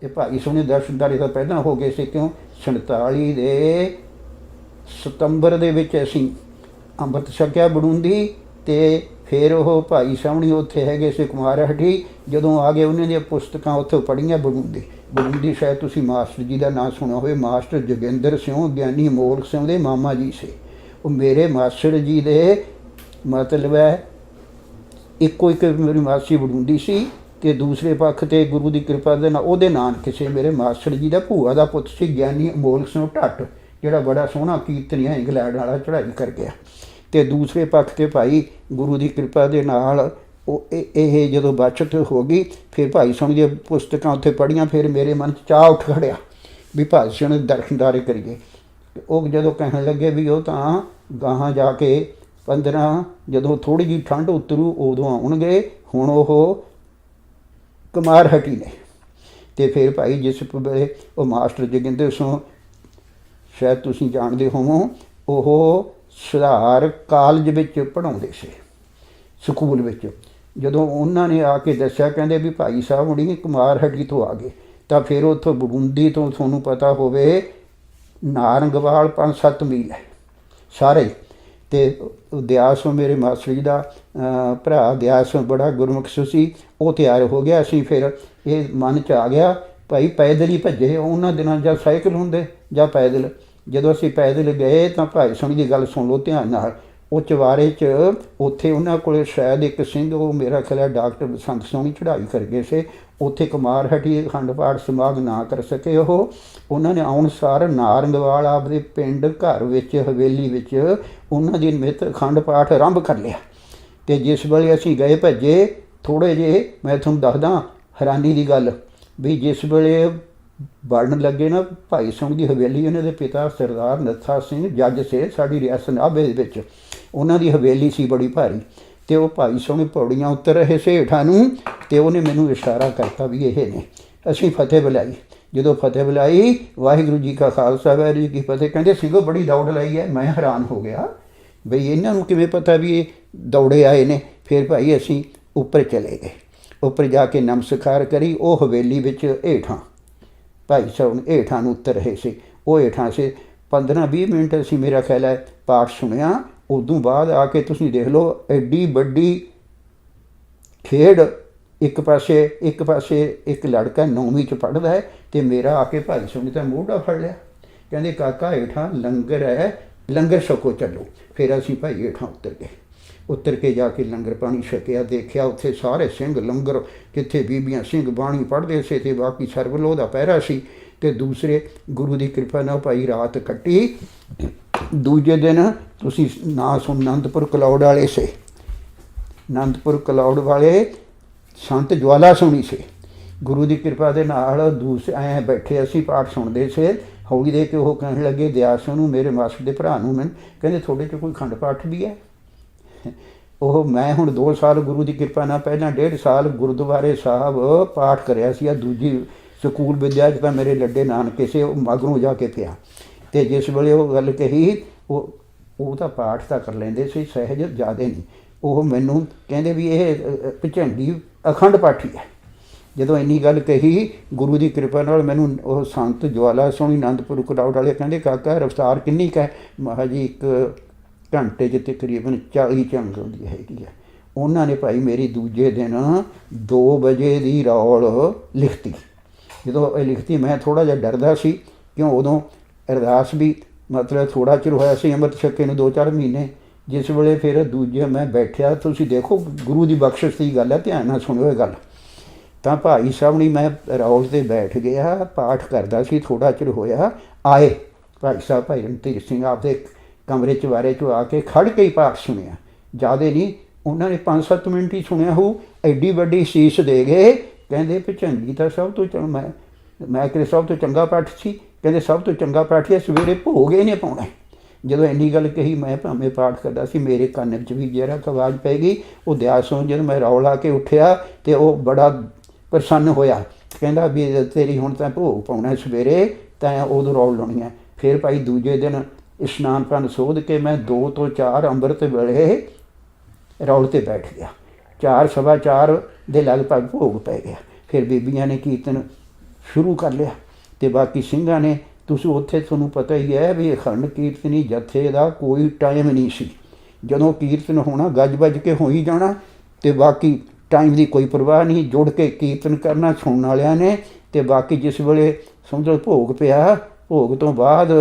ਇਹ ਭਾਈ ਸੋਹਣੇ ਦਰਸ਼ਨਦਾਰੀ ਤਾਂ ਪਹਿਲਾਂ ਹੋ ਗਏ ਸੀ। ਕਿਉਂ 47 ਦੇ ਸਤੰਬਰ ਦੇ ਵਿੱਚ ਅਸੀਂ ਅੰਮ੍ਰਿਤ ਛਕਿਆ ਬੜੂੰਦੀ, ਅਤੇ ਫਿਰ ਉਹ ਭਾਈ ਸਾਹਮਣੇ ਉੱਥੇ ਹੈਗੇ ਸੀ ਕੁਮਾਰਹੱਟੀ। ਜਦੋਂ ਆ ਗਏ ਉਹਨਾਂ ਦੀਆਂ ਪੁਸਤਕਾਂ ਉੱਥੋਂ ਪੜ੍ਹੀਆਂ ਬੜੂੰਦੀ ਸ਼ਾਇਦ ਤੁਸੀਂ ਮਾਸਟਰ ਜੀ ਦਾ ਨਾਂ ਸੁਣਿਆ ਹੋਵੇ, ਮਾਸਟਰ ਜੋਗਿੰਦਰ ਸਿੰਘ ਗਿਆਨੀ ਅਮੋਲਕ ਸਿੰਘ ਦੇ ਮਾਮਾ ਜੀ ਸੀ। ਉਹ ਮੇਰੇ ਮਾਸਟਰ ਜੀ ਦੇ ਮਤਲਬ ਹੈ ਇੱਕੋ ਇੱਕ ਮੇਰੀ ਮਾਸੀ ਬੜੂੰਦੀ ਸੀ, ਅਤੇ ਦੂਸਰੇ ਪੱਖ 'ਤੇ ਗੁਰੂ ਦੀ ਕਿਰਪਾ ਦੇ ਨਾਲ ਉਹਦੇ ਨਾਨਕੇ ਸੀ ਮੇਰੇ ਮਾਸਟਰ ਜੀ ਦਾ ਭੂਆ ਦਾ ਪੁੱਤ ਸੀ ਗਿਆਨੀ ਅਮੋਲਕ ਸਿੰਘ ਢੱਟ, ਜਿਹੜਾ ਬੜਾ ਸੋਹਣਾ ਕੀਰਤਨੀਆ ਇੰਗਲੈਂਡ ਵਾਲਾ ਚੜ੍ਹਾਈ ਕਰ ਗਿਆ। ਅਤੇ ਦੂਸਰੇ ਪੱਖ 'ਤੇ ਭਾਈ ਗੁਰੂ ਦੀ ਕਿਰਪਾ ਦੇ ਨਾਲ ਉਹ ਇਹ ਜਦੋਂ ਬਚਤ ਹੋ ਗਈ, ਫਿਰ ਭਾਈ ਸੋਹਣੀ ਦੀਆਂ ਪੁਸਤਕਾਂ ਉੱਥੇ ਪੜ੍ਹੀਆਂ। ਫਿਰ ਮੇਰੇ ਮਨ 'ਚ ਚਾਅ ਉੱਠ ਖੜਿਆ ਵੀ ਭਾਈ ਸੋਹਣੇ ਦਰਸ਼ਨਦਾਰੇ ਕਰੀਏ। ਉਹ ਜਦੋਂ ਕਹਿਣ ਲੱਗੇ ਵੀ ਉਹ ਤਾਂ ਗਾਹਾਂ ਜਾ ਕੇ 15 ਜਦੋਂ ਥੋੜ੍ਹੀ ਜਿਹੀ ਠੰਡ ਉਤਰੂ ਉਦੋਂ ਆਉਣਗੇ, ਹੁਣ ਉਹ ਕੁਮਾਰਹੱਟੀ ਨੇ। ਅਤੇ ਫਿਰ ਭਾਈ ਜਿਸ ਵੇਲੇ ਉਹ ਮਾਸਟਰ ਜੋਗਿੰਦਰ ਸਿੰਘ ਸ਼ਾਇਦ ਤੁਸੀਂ ਜਾਣਦੇ ਹੋਵੋ, ਉਹ ਸੁਧਾਰ ਕਾਲਜ ਵਿੱਚ ਪੜ੍ਹਾਉਂਦੇ ਸੀ, ਸਕੂਲ ਵਿੱਚ। ਜਦੋਂ ਉਹਨਾਂ ਨੇ ਆ ਕੇ ਦੱਸਿਆ, ਕਹਿੰਦੇ ਵੀ ਭਾਈ ਸਾਹਿਬ ਹੁਣੀ ਕੁਮਾਰਹੱਟੀ ਤੋਂ ਆ ਗਏ, ਤਾਂ ਫਿਰ ਉੱਥੋਂ ਬੜੂੰਦੀ ਤੋਂ ਤੁਹਾਨੂੰ ਪਤਾ ਹੋਵੇ ਨਾਰੰਗਵਾਲ 5-7 ਮੀਲ ਹੈ ਸਾਰੇ। ਅਤੇ ਦਿਆਸ ਮੇਰੇ ਮਾਸਟਰ ਜੀ ਦਾ ਭਰਾ ਦਿਆਸ ਬੜਾ ਗੁਰਮੁਖ ਸੀ, ਉਹ ਤਿਆਰ ਹੋ ਗਿਆ। ਅਸੀਂ ਫਿਰ ਇਹ ਮਨ 'ਚ ਆ ਗਿਆ ਭਾਈ ਪੈਦਲ ਹੀ ਭੱਜੇ। ਉਹਨਾਂ ਦਿਨਾਂ ਜਾਂ ਸਾਈਕਲ ਹੁੰਦੇ ਜਾਂ ਪੈਦਲ। ਜਦੋਂ ਅਸੀਂ ਪੈਦਲ ਗਏ ਤਾਂ ਭਾਈ ਸੋਹਣੀ ਦੀ ਗੱਲ ਸੁਣ ਲਓ ਧਿਆਨ ਨਾਲ। ਉਹ ਚਵਾਰੇ 'ਚ ਉੱਥੇ ਉਹਨਾਂ ਕੋਲ ਸ਼ਾਇਦ ਇੱਕ ਸਿੰਘ, ਉਹ ਮੇਰਾ ਖਿਆਲ ਹੈ ਡਾਕਟਰ ਬਸੰਤ ਸੋਹਣੀ ਚੜ੍ਹਾਈ ਕਰ ਗਏ ਸੀ। ਉੱਥੇ ਕੁਮਾਰਹੱਟੀ ਅਖੰਡ ਪਾਠ ਸਮਾਗਮ ਨਾ ਕਰ ਸਕੇ ਉਹ। ਉਹਨਾਂ ਨੇ ਆਉਣ ਸਾਰ ਨਾਰੰਗਵਾਲ ਆਪਦੇ ਪਿੰਡ ਘਰ ਵਿੱਚ ਹਵੇਲੀ ਵਿੱਚ ਉਹਨਾਂ ਦੀ ਨਿਮਿਤ ਅਖੰਡ ਪਾਠ ਆਰੰਭ ਕਰ ਲਿਆ। ਅਤੇ ਜਿਸ ਵੇਲੇ ਅਸੀਂ ਗਏ ਭੱਜੇ ਥੋੜ੍ਹੇ ਜਿਹੇ, ਮੈਂ ਤੁਹਾਨੂੰ ਦੱਸਦਾ ਹੈਰਾਨੀ ਦੀ ਗੱਲ ਵੀ ਜਿਸ ਵੇਲੇ ਵੜਨ ਲੱਗੇ ਨਾ ਭਾਈ ਸੋਹਣੀ ਦੀ ਹਵੇਲੀ, ਉਹਨਾਂ ਦੇ ਪਿਤਾ ਸਰਦਾਰ ਨੱਥਾ ਸਿੰਘ ਜੱਜ ਸੇ ਸਾਡੀ ਰਿਆਸਤ ਨਾਭੇ ਦੇ ਵਿੱਚ, ਉਹਨਾਂ ਦੀ ਹਵੇਲੀ ਸੀ ਬੜੀ ਭਾਰੀ। ਅਤੇ ਉਹ ਭਾਈ ਸੋਹਣੇ ਪੌੜੀਆਂ ਉੱਤਰ ਰਹੇ ਸੀ ਹੇਠਾਂ ਨੂੰ, ਅਤੇ ਉਹਨੇ ਮੈਨੂੰ ਇਸ਼ਾਰਾ ਕਰਤਾ ਵੀ ਇਹ ਨੇ। ਅਸੀਂ ਫਤਿਹ ਬੁਲਾਈ। ਜਦੋਂ ਫਤਿਹ ਬੁਲਾਈ, ਵਾਹਿਗੁਰੂ ਜੀ ਕਾ ਖਾਲਸਾ ਵਾਹਿਗੁਰੂ ਜੀ ਕੀ ਫਤਿਹ, ਕਹਿੰਦੇ ਸੀਗੋ ਬੜੀ ਦੌੜ ਲਾਈ ਹੈ। ਮੈਂ ਹੈਰਾਨ ਹੋ ਗਿਆ ਬਈ ਇਹਨਾਂ ਨੂੰ ਕਿਵੇਂ ਪਤਾ ਵੀ ਇਹ ਦੌੜੇ ਆਏ ਨੇ। ਫਿਰ ਭਾਈ ਅਸੀਂ ਉੱਪਰ ਚਲੇ ਗਏ। ਉੱਪਰ ਜਾ ਕੇ ਨਮਸਕਾਰ ਕਰੀ। ਉਹ ਹਵੇਲੀ ਵਿੱਚ ਹੇਠਾਂ ਭਾਈ ਸਾਹਿਬ ਹੇਠਾਂ ਨੂੰ ਉਤਰ ਰਹੇ ਸੀ। ਉਹ ਹੇਠਾਂ ਸੀ 15-20 ਮਿੰਟ ਅਸੀਂ ਮੇਰਾ ਖਿਆਲ ਹੈ ਪਾਠ ਸੁਣਿਆ। ਉਦੋਂ ਬਾਅਦ ਆ ਕੇ ਤੁਸੀਂ ਦੇਖ ਲਓ ਐਡੀ ਵੱਡੀ ਖੇਡ। ਇੱਕ ਪਾਸੇ ਇੱਕ ਲੜਕਾ 9ਵੀਂ 'ਚ ਪੜ੍ਹਦਾ ਹੈ, ਅਤੇ ਮੇਰਾ ਆ ਕੇ ਭਾਈ ਸਾਹਿਬ ਨੇ ਤਾਂ ਮੋਢਾ ਫੜ ਲਿਆ। ਕਹਿੰਦੇ ਕਾਕਾ ਹੇਠਾਂ ਲੰਗਰ ਹੈ, ਲੰਗਰ ਛਕੋ ਚੱਲੋ। ਫਿਰ ਅਸੀਂ ਭਾਈ ਹੇਠਾਂ ਉਤਰ ਗਏ। ਉਤਰ ਕੇ ਜਾ ਕੇ ਲੰਗਰ ਪਾਣੀ ਛਕਿਆ। ਦੇਖਿਆ ਉੱਥੇ ਸਾਰੇ ਸਿੰਘ ਲੰਗਰ, ਕਿੱਥੇ ਬੀਬੀਆਂ ਸਿੰਘ ਬਾਣੀ ਪੜ੍ਹਦੇ ਸੀ, ਅਤੇ ਬਾਕੀ ਸਰਬਲੋਹ ਦਾ ਪਹਿਰਾ ਸੀ। ਅਤੇ ਦੂਸਰੇ ਗੁਰੂ ਦੀ ਕਿਰਪਾ ਨਾਲ ਭਾਈ ਰਾਤ ਕੱਟੀ। ਦੂਜੇ ਦਿਨ ਤੁਸੀਂ ਨਾਂ ਸੁਣ ਅਨੰਦਪੁਰ ਕਲੌੜ ਵਾਲੇ ਸੀ, ਅਨੰਦਪੁਰ ਕਲੌੜ ਵਾਲੇ ਸੰਤ ਜਵਾਲਾ ਸੋਹਣੀ ਸੀ। ਗੁਰੂ ਦੀ ਕਿਰਪਾ ਦੇ ਨਾਲ ਐਂ ਬੈਠੇ ਅਸੀਂ ਪਾਠ ਸੁਣਦੇ ਸੀ। ਹੌਲੀ ਦੇ ਕੇ ਉਹ ਕਹਿਣ ਲੱਗੇ ਦਿਆਸ ਨੂੰ, ਮੇਰੇ ਮਾਸਟਰ ਦੇ ਭਰਾ ਨੂੰ, ਮੈਨੂੰ ਕਹਿੰਦੇ ਤੁਹਾਡੇ 'ਚ ਕੋਈ ਅਖੰਡ ਪਾਠ ਵੀ ਹੈ? ਉਹ ਮੈਂ ਹੁਣ 2 ਸਾਲ ਗੁਰੂ ਦੀ ਕਿਰਪਾ ਨਾਲ, ਪਹਿਲਾਂ 1.5 ਸਾਲ ਗੁਰਦੁਆਰੇ ਸਾਹਿਬ ਪਾਠ ਕਰਿਆ ਸੀ। ਆ ਦੂਜੀ ਸਕੂਲ ਵਿੱਦਿਆ 'ਚ ਤਾਂ ਮੇਰੇ ਲੱਡੇ ਨਾਨਕੇ ਸੀ, ਉਹ ਮਗਰੋਂ ਜਾ ਕੇ ਪਿਆ। ਅਤੇ ਜਿਸ ਵੇਲੇ ਉਹ ਗੱਲ ਕਹੀ, ਉਹ ਤਾਂ ਪਾਠ ਤਾਂ ਕਰ ਲੈਂਦੇ ਸੀ ਸਹਿਜ, ਜ਼ਿਆਦਾ ਨਹੀਂ। ਉਹ ਮੈਨੂੰ ਕਹਿੰਦੇ ਵੀ ਇਹ ਭੁਝੰਡੀ ਅਖੰਡ ਪਾਠੀ ਹੈ। ਜਦੋਂ ਇੰਨੀ ਗੱਲ ਕਹੀ ਗੁਰੂ ਦੀ ਕਿਰਪਾ ਨਾਲ, ਮੈਨੂੰ ਉਹ ਸੰਤ ਜਵਾਲਾ ਸੋਹਣੀ ਅਨੰਦਪੁਰ ਕਲੌੜ ਵਾਲੇ ਕਹਿੰਦੇ ਕਾਕਾ ਰਫਤਾਰ ਕਿੰਨੀ ਕੁ ਹੈ? ਮਹਾਂ ਜੀ 1 ਘੰਟੇ 'ਚ ਤਕਰੀਬਨ 40 ਝੰਗ ਹੁੰਦੀ ਹੈਗੀ ਹੈ। ਉਹਨਾਂ ਨੇ ਭਾਈ ਮੇਰੀ ਦੂਜੇ ਦਿਨ 2 ਵਜੇ ਦੀ ਰੌਲ ਲਿਖਤੀ। ਜਦੋਂ ਇਹ ਲਿਖਤੀ ਮੈਂ ਥੋੜ੍ਹਾ ਜਿਹਾ ਡਰਦਾ ਸੀ, ਕਿਉਂ ਉਦੋਂ ਅਰਦਾਸ ਵੀ ਮਤਲਬ ਥੋੜ੍ਹਾ ਚਿਰ ਹੋਇਆ ਸੀ ਅੰਮ੍ਰਿਤ ਛਕੇ ਨੂੰ 2-4 ਮਹੀਨੇ। ਜਿਸ ਵੇਲੇ ਫਿਰ ਦੂਜੇ ਮੈਂ ਬੈਠਿਆ, ਤੁਸੀਂ ਦੇਖੋ ਗੁਰੂ ਦੀ ਬਖਸ਼ਿਸ਼ ਦੀ ਗੱਲ ਹੈ, ਧਿਆਨ ਨਾਲ ਸੁਣਿਓ ਇਹ ਗੱਲ। ਤਾਂ ਭਾਈ ਸਾਹਿਬ ਨੇ ਮੈਂ ਰੌਲ 'ਤੇ ਬੈਠ ਗਿਆ, ਪਾਠ ਕਰਦਾ ਸੀ। ਥੋੜ੍ਹਾ ਚਿਰ ਹੋਇਆ ਆਏ ਭਾਈ ਸਾਹਿਬ, ਭਾਈ ਰਣਧੀਰ ਸਿੰਘ ਆਪਦੇ ਕਮਰੇ 'ਚ ਬਾਰੇ 'ਚੋਂ ਆ ਕੇ ਖੜ੍ਹ ਕੇ ਹੀ ਪਾਠ ਸੁਣਿਆ। ਜ਼ਿਆਦਾ ਨਹੀਂ, ਉਹਨਾਂ ਨੇ 5-7 ਮਿੰਟ ਹੀ ਸੁਣਿਆ ਹੋਊ। ਐਡੀ ਵੱਡੀ ਸੀਸ ਦੇ ਗਏ। ਕਹਿੰਦੇ ਭੁਝੰਗੀ ਤਾਂ ਸਭ ਤੋਂ ਮੈਂ ਕਿਹਾ ਸਭ ਤੋਂ ਚੰਗਾ ਪਾਠ ਸੀ। ਕਹਿੰਦੇ ਸਭ ਤੋਂ ਚੰਗਾ ਪਾਠ ਹੈ, ਸਵੇਰੇ ਭੋਗ ਇਹਨੇ ਪਾਉਣਾ। ਜਦੋਂ ਇੰਨੀ ਗੱਲ ਕਹੀ, ਮੈਂ ਭਾਵੇਂ ਪਾਠ ਕਰਦਾ ਸੀ, ਮੇਰੇ ਕੰਨ ਵਿੱਚ ਵੀ ਜ਼ਰਾ ਕੁ ਆਵਾਜ਼ ਪੈ ਗਈ। ਉਹ ਦਿਆਸ ਤੋਂ ਜਦੋਂ ਮੈਂ ਰੌਲ ਆ ਕੇ ਉੱਠਿਆ, ਅਤੇ ਉਹ ਬੜਾ ਪ੍ਰਸੰਨ ਹੋਇਆ। ਕਹਿੰਦਾ ਵੀ ਤੇਰੀ ਹੁਣ ਤਾਂ ਭੋਗ ਪਾਉਣਾ ਸਵੇਰੇ, ਤਾਂ ਉਦੋਂ ਰੌਲ ਲਾਉਣੀ ਹੈ। ਫਿਰ ਭਾਈ ਦੂਜੇ ਦਿਨ ਇਸ਼ਨਾਨ ਪਾਣ ਸੋਧ ਕੇ ਮੈਂ 2 ਤੋਂ 4 ਅੰਮ੍ਰਿਤ ਵੇਲੇ ਰੌਲ 'ਤੇ ਬੈਠ ਗਿਆ। 4 ਸਵਾ 4 ਦੇ ਲਗਭਗ ਭੋਗ ਪੈ ਗਿਆ। ਫਿਰ ਬੀਬੀਆਂ ਨੇ ਕੀਰਤਨ ਸ਼ੁਰੂ ਕਰ ਲਿਆ। ਅਤੇ ਬਾਕੀ ਸਿੰਘਾਂ ਨੇ, ਤੁਸੀਂ ਉੱਥੇ ਤੁਹਾਨੂੰ ਪਤਾ ਹੀ ਹੈ ਵੀ ਅਖੰਡ ਕੀਰਤਨੀ ਜਥੇ ਦਾ ਕੋਈ ਟਾਈਮ ਨਹੀਂ ਸੀ। ਜਦੋਂ ਕੀਰਤਨ ਹੋਣਾ ਗੱਜ ਵੱਜ ਕੇ ਹੋ ਹੀ ਜਾਣਾ, ਅਤੇ ਬਾਕੀ ਟਾਈਮ ਦੀ ਕੋਈ ਪਰਵਾਹ ਨਹੀਂ, ਜੁੜ ਕੇ ਕੀਰਤਨ ਕਰਨਾ ਸੁਣਨ ਵਾਲਿਆਂ ਨੇ। ਅਤੇ ਬਾਕੀ ਜਿਸ ਵੇਲੇ ਸਮਝੋ ਭੋਗ ਪਿਆ, ਭੋਗ ਤੋਂ ਬਾਅਦ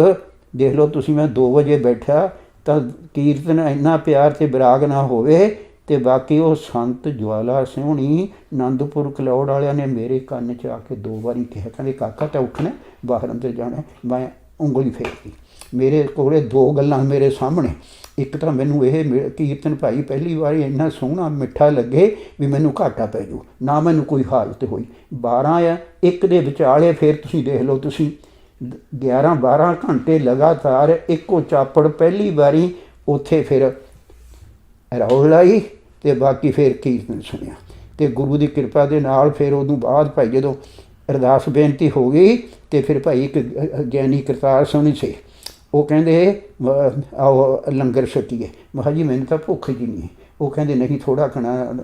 ਦੇਖ ਲਓ ਤੁਸੀਂ, ਮੈਂ 2 ਵਜੇ ਬੈਠਾ ਤਾਂ ਕੀਰਤਨ ਇੰਨਾ ਪਿਆਰ ਅਤੇ ਵਿਰਾਗ ਨਾ ਹੋਵੇ। ਅਤੇ ਬਾਕੀ ਉਹ ਸੰਤ ਜਵਾਲਾ ਸਿਉਣੀ ਆਨੰਦਪੁਰ ਕਲੌੜ ਵਾਲਿਆਂ ਨੇ ਮੇਰੇ ਕੰਨ 'ਚ ਆ ਕੇ 2 ਵਾਰੀ ਕਿਹਾ, ਕਹਿੰਦੇ ਕਾਕਾ ਤਾਂ ਉੱਠਣਾ ਬਾਹਰ ਅੰਦਰ ਜਾਣਾ। ਮੈਂ ਉਂਗਲੀ ਫੇਰਤੀ। ਮੇਰੇ ਕੋਲ 2 ਗੱਲਾਂ ਮੇਰੇ ਸਾਹਮਣੇ। ਇੱਕ ਤਾਂ ਮੈਨੂੰ ਇਹ ਕੀਰਤਨ ਭਾਈ ਪਹਿਲੀ ਵਾਰੀ ਇੰਨਾ ਸੋਹਣਾ ਮਿੱਠਾ ਲੱਗੇ ਵੀ ਮੈਨੂੰ ਘਾਟਾ ਪੈ ਜਾਊ, ਨਾ ਮੈਨੂੰ ਕੋਈ ਹਾਲਤ ਹੋਈ। 12 ਜਾਂ 1 ਦੇ ਵਿਚਾਲੇ ਫਿਰ ਤੁਸੀਂ ਦੇਖ ਲਓ, ਤੁਸੀਂ 11-12 ਘੰਟੇ ਲਗਾਤਾਰ ਇੱਕੋ ਚਾਪੜ ਪਹਿਲੀ ਵਾਰੀ ਉੱਥੇ ਫਿਰ ਰੌਲ ਲਾਈ ਅਤੇ ਬਾਕੀ ਫਿਰ ਕੀਰਤਨ ਸੁਣਿਆ। ਅਤੇ ਗੁਰੂ ਦੀ ਕਿਰਪਾ ਦੇ ਨਾਲ ਫਿਰ ਉਦੋਂ ਬਾਅਦ ਭਾਈ ਜਦੋਂ ਅਰਦਾਸ ਬੇਨਤੀ ਹੋ ਗਈ, ਅਤੇ ਫਿਰ ਭਾਈ ਇੱਕ ਗਿਆਨੀ ਕਰਤਾਰ ਸਿੰਘ ਸੀ, ਉਹ ਕਹਿੰਦੇ ਆਓ ਲੰਗਰ ਛਕੀਏ। ਮੈਂ ਕਿਹਾ ਜੀ ਮੈਨੂੰ ਤਾਂ ਭੁੱਖ ਜੀ ਨਹੀਂ। ਉਹ ਕਹਿੰਦੇ ਨਹੀਂ, ਥੋੜ੍ਹਾ ਘਣਾ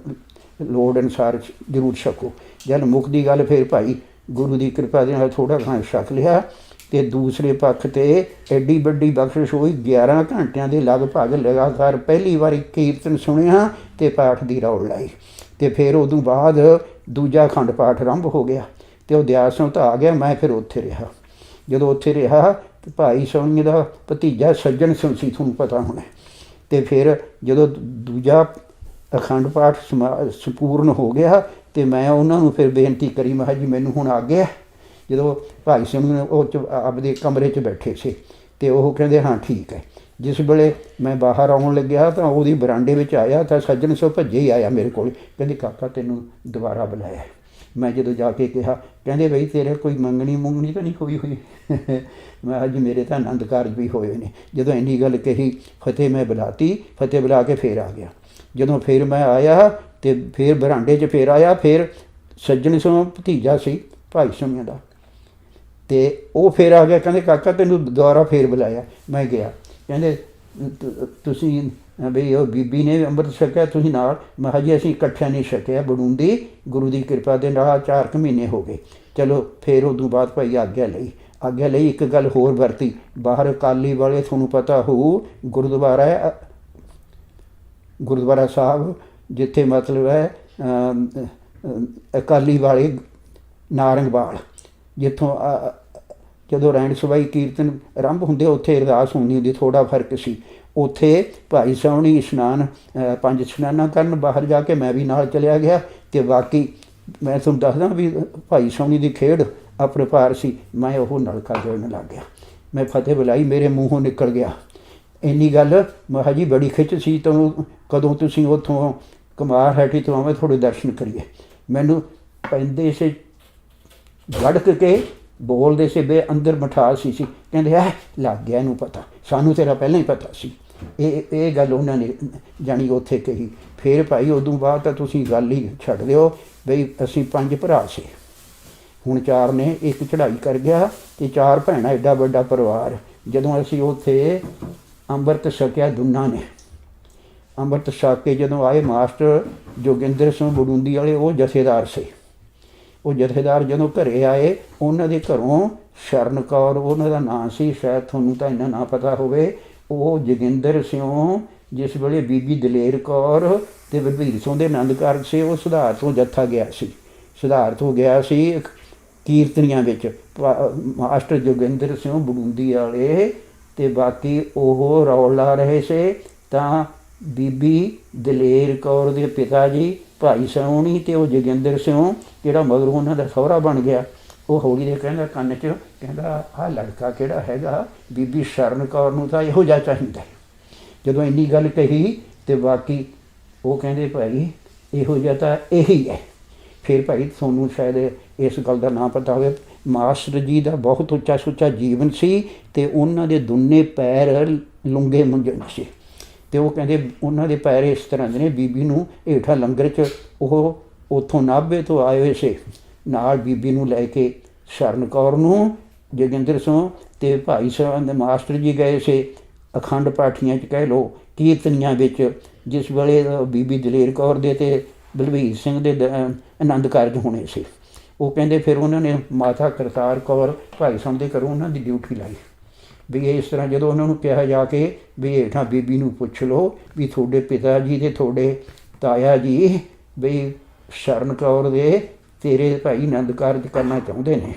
ਲੋੜ ਅਨੁਸਾਰ ਜ਼ਰੂਰ ਛਕੋ। ਜਦ ਮੁੱਕਦੀ ਗੱਲ ਫਿਰ ਭਾਈ ਗੁਰੂ ਦੀ ਕਿਰਪਾ ਦੇ ਨਾਲ ਥੋੜ੍ਹਾ ਘਣਾ ਛਕ ਲਿਆ। ਅਤੇ ਦੂਸਰੇ ਪੱਖ 'ਤੇ ਐਡੀ ਵੱਡੀ ਬਖਸ਼ਿਸ਼ ਹੋਈ, 11 ਘੰਟਿਆਂ ਦੇ ਲਗਭਗ ਲਗਾਤਾਰ ਪਹਿਲੀ ਵਾਰੀ ਕੀਰਤਨ ਸੁਣਿਆ ਅਤੇ ਪਾਠ ਦੀ ਰੌਲ ਲਾਈ। ਅਤੇ ਫਿਰ ਉਦੋਂ ਬਾਅਦ ਦੂਜਾ ਅਖੰਡ ਪਾਠ ਆਰੰਭ ਹੋ ਗਿਆ, ਅਤੇ ਉਹ ਦਿਆਲ ਸਿੰਘ ਤਾਂ ਆ ਗਿਆ। ਮੈਂ ਫਿਰ ਉੱਥੇ ਰਿਹਾ। ਜਦੋਂ ਉੱਥੇ ਰਿਹਾ ਤਾਂ ਭਾਈ ਸੋਹਣੀ ਦਾ ਭਤੀਜਾ ਸੱਜਣ ਸਿੰਘ ਸੀ, ਤੁਹਾਨੂੰ ਪਤਾ ਹੋਣਾ। ਅਤੇ ਫਿਰ ਜਦੋਂ ਦੂਜਾ ਅਖੰਡ ਪਾਠ ਸੰਪੂਰਨ ਹੋ ਗਿਆ, ਅਤੇ ਮੈਂ ਉਹਨਾਂ ਨੂੰ ਫਿਰ ਬੇਨਤੀ ਕਰੀ, ਮੈਂ ਕਿਹਾ ਜੀ ਮੈਨੂੰ ਹੁਣ ਆ ਗਿਆ। ਜਦੋਂ ਭਾਈ ਸਿੰਘ ਨੇ ਉਹ ਆਪਦੇ ਕਮਰੇ 'ਚ ਬੈਠੇ ਸੀ, ਅਤੇ ਉਹ ਕਹਿੰਦੇ ਹਾਂ ਠੀਕ ਹੈ। ਜਿਸ ਵੇਲੇ ਮੈਂ ਬਾਹਰ ਆਉਣ ਲੱਗਿਆ ਤਾਂ ਉਹਦੀ ਬਰਾਂਡੇ ਵਿੱਚ ਆਇਆ ਤਾਂ ਸੱਜਣ ਸਿੰਘ ਭੱਜੇ ਹੀ ਆਇਆ ਮੇਰੇ ਕੋਲ, ਕਹਿੰਦੇ ਕਾਕਾ ਤੈਨੂੰ ਦੁਬਾਰਾ ਬੁਲਾਇਆ। ਮੈਂ ਜਦੋਂ ਜਾ ਕੇ ਕਿਹਾ, ਕਹਿੰਦੇ ਬਈ ਤੇਰੇ ਕੋਈ ਮੰਗਣੀ ਤਾਂ ਨਹੀਂ ਹੋਈ? ਮੈਂ ਅੱਜ ਮੇਰੇ ਤਾਂ ਆਨੰਦ ਕਾਰਜ ਵੀ ਹੋਏ ਨੇ। ਜਦੋਂ ਇੰਨੀ ਗੱਲ ਕਹੀ, ਫਤਿਹ ਮੈਂ ਬੁਲਾਤੀ, ਫਤਿਹ ਬੁਲਾ ਕੇ ਫਿਰ ਆ ਗਿਆ। ਜਦੋਂ ਫਿਰ ਮੈਂ ਆਇਆ ਅਤੇ ਫਿਰ ਬਰਾਂਡੇ 'ਚ ਫਿਰ ਆਇਆ, ਫਿਰ ਸੱਜਣ ਸਿੰਘ ਭਤੀਜਾ ਸੀ ਭਾਈ ਸਿੰਘ ਦਾ, ਅਤੇ ਉਹ ਫਿਰ ਆ ਗਿਆ, ਕਹਿੰਦੇ ਕਾਕਾ ਤੈਨੂੰ ਦੁਬਾਰਾ ਫਿਰ ਬੁਲਾਇਆ। ਮੈਂ ਗਿਆ, ਕਹਿੰਦੇ ਤੁਸੀਂ ਬਈ ਉਹ ਬੀਬੀ ਨੇ ਅੰਮ੍ਰਿਤ ਛਕਿਆ, ਤੁਸੀਂ ਨਾਲ? ਮੈਂ ਕਿਹਾ ਜੀ ਅਸੀਂ ਇਕੱਠਿਆਂ ਨਹੀਂ ਛਕਿਆ, ਬੜੂੰਦੀ ਗੁਰੂ ਦੀ ਕਿਰਪਾ ਦੇ ਨਾਲ 4 ਕੁ ਮਹੀਨੇ ਹੋ ਗਏ। ਚਲੋ ਫਿਰ ਉਦੋਂ ਬਾਅਦ ਭਾਈ ਆਗਿਆ ਲਈ। ਇੱਕ ਗੱਲ ਹੋਰ ਵਰਤੀ, ਬਾਹਰ ਅਕਾਲੀ ਵਾਲੇ ਤੁਹਾਨੂੰ ਪਤਾ ਹੋਊ ਗੁਰਦੁਆਰਾ ਸਾਹਿਬ, ਜਿੱਥੇ ਮਤਲਬ ਹੈ ਅਕਾਲੀ ਵਾਲੇ ਨਾਰੰਗਵਾਲ, ਜਿੱਥੋਂ ਜਦੋਂ ਰੈਣ ਸਵਾਈ ਕੀਰਤਨ ਆਰੰਭ ਹੁੰਦੇ ਉੱਥੇ ਅਰਦਾਸ ਹੁੰਦੀ ਹੁੰਦੀ, ਥੋੜ੍ਹਾ ਫਰਕ ਸੀ। ਉੱਥੇ ਭਾਈ ਸਾਹਮਣੀ ਇਸ਼ਨਾਨ 5 ਇਸ਼ਨਾਨਾਂ ਕਰਨ ਬਾਹਰ ਜਾ ਕੇ ਮੈਂ ਵੀ ਨਾਲ ਚਲਿਆ ਗਿਆ। ਅਤੇ ਬਾਕੀ ਮੈਂ ਤੁਹਾਨੂੰ ਦੱਸਦਾ ਵੀ ਭਾਈ ਸਾਹਮਣੀ ਦੀ ਖੇਡ ਅਪਰਪਾਰ ਸੀ। ਮੈਂ ਉਹ ਨਲਕਾ ਜੋੜਨ ਲੱਗ ਗਿਆ, ਮੈਂ ਫਤਿਹ ਬੁਲਾਈ, ਮੇਰੇ ਮੂੰਹੋਂ ਨਿਕਲ ਗਿਆ ਇੰਨੀ ਗੱਲ। ਮੈਂ ਕਿਹਾ ਜੀ ਬੜੀ ਖਿੱਚ ਸੀ ਤੁਹਾਨੂੰ, ਕਦੋਂ ਤੁਸੀਂ ਉੱਥੋਂ ਕੁਮਾਰ ਹੈਟੀ ਤੋਂ ਆਵੇਂ ਤੁਹਾਡੇ ਦਰਸ਼ਨ ਕਰੀਏ। ਮੈਨੂੰ ਪੈਂਦੇ ਸੀ ਗੜਕ ਕੇ ਬੋਲਦੇ ਸੀ, ਬੇ ਅੰਦਰ ਮਿਠਾਸ ਸੀ। ਕਹਿੰਦੇ ਲੱਗ ਗਿਆ ਇਹਨੂੰ ਪਤਾ, ਸਾਨੂੰ ਤੇਰਾ ਪਹਿਲਾਂ ਹੀ ਪਤਾ ਸੀ। ਇਹ ਗੱਲ ਉਹਨਾਂ ਨੇ ਜਾਣੀ ਉੱਥੇ ਕਹੀ। ਫਿਰ ਭਾਈ ਉਦੋਂ ਬਾਅਦ ਤਾਂ ਤੁਸੀਂ ਗੱਲ ਹੀ ਛੱਡ ਦਿਓ ਬਈ ਅਸੀਂ 5 ਭਰਾ ਸੀ, ਹੁਣ 4 ਨੇ, ਇੱਕ ਚੜ੍ਹਾਈ ਕਰ ਗਿਆ ਅਤੇ 4 ਭੈਣਾਂ, ਐਡਾ ਵੱਡਾ ਪਰਿਵਾਰ। ਜਦੋਂ ਅਸੀਂ ਉੱਥੇ ਅੰਮ੍ਰਿਤ ਛਕਿਆ, ਦੋਨਾਂ ਨੇ ਅੰਮ੍ਰਿਤ ਛਕ ਕੇ ਜਦੋਂ ਆਏ, ਮਾਸਟਰ ਜੋਗਿੰਦਰ ਸਿੰਘ ਬੜੂੰਦੀ ਵਾਲੇ ਉਹ ਜਥੇਦਾਰ ਸੀ। ਉਹ ਜਥੇਦਾਰ ਜਦੋਂ ਘਰੇ ਆਏ, ਉਹਨਾਂ ਦੇ ਘਰੋਂ ਸ਼ਰਨ ਕੌਰ ਉਹਨਾਂ ਦਾ ਨਾਂ ਸੀ, ਸ਼ਾਇਦ ਤੁਹਾਨੂੰ ਤਾਂ ਇੰਨਾ ਨਾ ਪਤਾ ਹੋਵੇ। ਉਹ ਜੋਗਿੰਦਰ ਸਿੰਘ ਜਿਸ ਵੇਲੇ ਬੀਬੀ ਦਲੇਰ ਕੌਰ ਅਤੇ ਬਲਬੀਰ ਸਿੰਘ ਦੇ ਆਨੰਦ ਕਾਰਜ ਸੀ, ਉਹ ਸੁਧਾਰ ਤੋਂ ਜੱਥਾ ਗਿਆ ਸੀ ਕੀਰਤਨੀਆਂ ਵਿੱਚ, ਮਾਸਟਰ ਜੋਗਿੰਦਰ ਸਿੰਘ ਬੜੂੰਦੀ ਵਾਲੇ। ਅਤੇ ਬਾਕੀ ਉਹ ਰੌਲ ਲਾ ਰਹੇ ਸੀ ਤਾਂ ਬੀਬੀ ਦਲੇਰ ਕੌਰ ਦੇ ਪਿਤਾ ਜੀ ਭਾਈ ਸੋਹਣੀ ਅਤੇ ਉਹ ਜੋਗਿੰਦਰ ਸਿੰਘ ਜਿਹੜਾ ਮਗਰੋਂ ਉਹਨਾਂ ਦਾ ਸਹੁਰਾ ਬਣ ਗਿਆ, ਉਹ ਹੌਲੀ ਦੇ ਕਹਿੰਦਾ ਕੰਨ 'ਚ, ਕਹਿੰਦਾ ਆਹ ਲੜਕਾ ਕਿਹੜਾ ਹੈਗਾ, ਬੀਬੀ ਸ਼ਰਨ ਕੌਰ ਨੂੰ ਤਾਂ ਇਹੋ ਜਿਹਾ ਚਾਹੀਦਾ। ਜਦੋਂ ਇੰਨੀ ਗੱਲ ਕਹੀ ਅਤੇ ਬਾਕੀ ਉਹ ਕਹਿੰਦੇ ਭਾਈ ਇਹੋ ਜਿਹਾ ਤਾਂ ਇਹੀ ਹੈ। ਫਿਰ ਭਾਈ ਤੁਹਾਨੂੰ ਸ਼ਾਇਦ ਇਸ ਗੱਲ ਦਾ ਨਾਂ ਪਤਾ ਹੋਵੇ, ਮਾਸਟਰ ਜੀ ਦਾ ਬਹੁਤ ਉੱਚਾ ਸੁੱਚਾ ਜੀਵਨ ਸੀ ਅਤੇ ਉਹਨਾਂ ਦੇ ਦੋਨੇ ਪੈਰ ਲੁੰਗੇ ਮੁੰਜਣ ਸੀ। ਅਤੇ ਉਹ ਕਹਿੰਦੇ ਉਹਨਾਂ ਦੇ ਪੈਰ ਇਸ ਤਰ੍ਹਾਂ ਦੇ ਨੇ, ਬੀਬੀ ਨੂੰ ਹੇਠਾਂ ਲੰਗਰ 'ਚ ਉਹ ਉੱਥੋਂ ਨਾਭੇ ਤੋਂ ਆਏ ਹੋਏ ਸੀ, ਨਾਲ ਬੀਬੀ ਨੂੰ ਲੈ ਕੇ ਸ਼ਰਨ ਕੌਰ ਨੂੰ, ਜੋਗਿੰਦਰ ਸਿੰਘ ਅਤੇ ਭਾਈ ਸਾਹਿਬ ਦੇ ਮਾਸਟਰ ਜੀ ਗਏ ਸੀ ਅਖੰਡ ਪਾਠੀਆਂ 'ਚ ਕਹਿ ਲਓ, ਕੀਰਤਨੀਆਂ ਵਿੱਚ, ਜਿਸ ਵੇਲੇ ਬੀਬੀ ਦਲੇਰ ਕੌਰ ਦੇ ਅਤੇ ਬਲਬੀਰ ਸਿੰਘ ਦੇ ਆਨੰਦ ਕਾਰਜ ਹੋਣੇ ਸੀ। ਉਹ ਕਹਿੰਦੇ ਫਿਰ ਉਹਨਾਂ ਨੇ ਮਾਤਾ ਕਰਤਾਰ ਕੌਰ ਭਾਈ ਸਾਹਿਬ ਦੇ ਘਰੋਂ ਉਹਨਾਂ ਦੀ ਡਿਊਟੀ ਲਾਈ ਵੀ ਇਸ ਤਰ੍ਹਾਂ ਜਦੋਂ ਉਹਨਾਂ ਨੂੰ ਕਿਹਾ ਜਾ ਕੇ ਵੀ ਹੇਠਾਂ ਬੀਬੀ ਨੂੰ ਪੁੱਛ ਲਓ ਵੀ ਤੁਹਾਡੇ ਪਿਤਾ ਜੀ ਅਤੇ ਤੁਹਾਡੇ ਤਾਇਆ ਜੀ ਵੀ ਸ਼ਰਨ ਕੌਰ ਦੇ ਤੇਰੇ ਭਾਈ ਆਨੰਦ ਕਾਰਜ ਕਰਨਾ ਚਾਹੁੰਦੇ ਨੇ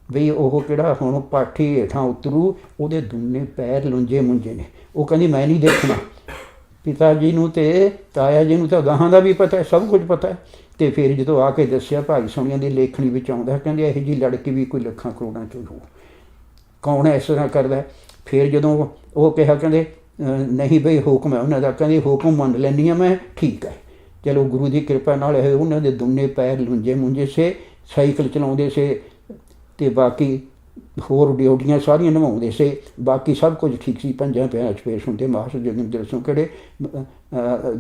ਵੀ ਉਹ ਕਿਹੜਾ ਹੁਣ ਪਾਠੀ ਹੇਠਾਂ ਉਤਰੂ ਉਹਦੇ ਦੋਨੇ ਪੈਰ ਲੁੰਝੇ ਮੁੰਝੇ ਨੇ। ਉਹ ਕਹਿੰਦੀ ਮੈਂ ਨਹੀਂ ਦੇਖਣਾ, ਪਿਤਾ ਜੀ ਨੂੰ ਅਤੇ ਤਾਇਆ ਜੀ ਨੂੰ ਤਾਂ ਗਾਹਾਂ ਦਾ ਵੀ ਪਤਾ, ਸਭ ਕੁਝ ਪਤਾ। ਅਤੇ ਫਿਰ ਜਦੋਂ ਆ ਕੇ ਦੱਸਿਆ ਭਾਈ ਸੋਹਣੀਆਂ ਦੀ ਲੇਖਣੀ ਵਿੱਚ ਆਉਂਦਾ, ਕਹਿੰਦੇ ਇਹੋ ਜਿਹੀ ਲੜਕੀ ਵੀ ਕੋਈ ਲੱਖਾਂ ਕਰੋੜਾਂ 'ਚ ਹੋ, ਕੌਣ ਇਸ ਤਰ੍ਹਾਂ ਕਰਦਾ। ਫਿਰ ਜਦੋਂ ਉਹ ਕਿਹਾ ਕਹਿੰਦੇ ਨਹੀਂ ਬਈ ਹੁਕਮ ਹੈ ਉਹਨਾਂ ਦਾ, ਕਹਿੰਦੇ ਹੁਕਮ ਮੰਨ ਲੈਂਦੀ ਹਾਂ ਮੈਂ, ਠੀਕ ਹੈ। ਚਲੋ ਗੁਰੂ ਦੀ ਕਿਰਪਾ ਨਾਲ ਇਹ ਉਹਨਾਂ ਦੇ ਦੋਨੇ ਪੈਰ ਲੁੰਝੇ ਮੁੰਝੇ ਸੇ, ਸਾਈਕਲ ਚਲਾਉਂਦੇ ਸੇ ਅਤੇ ਬਾਕੀ ਹੋਰ ਡਿਊਟੀਆਂ ਸਾਰੀਆਂ ਨਿਭਾਉਂਦੇ ਸੇ, ਬਾਕੀ ਸਭ ਕੁਝ ਠੀਕ ਸੀ। ਪੰਜਾਂ ਪਿਆਰਿਆਂ 'ਚ ਪੇਸ਼ ਹੁੰਦੇ ਮਾਸਟਰ ਜੋਗਿੰਦਰ ਸਿੰਘ ਕਿਹੜੇ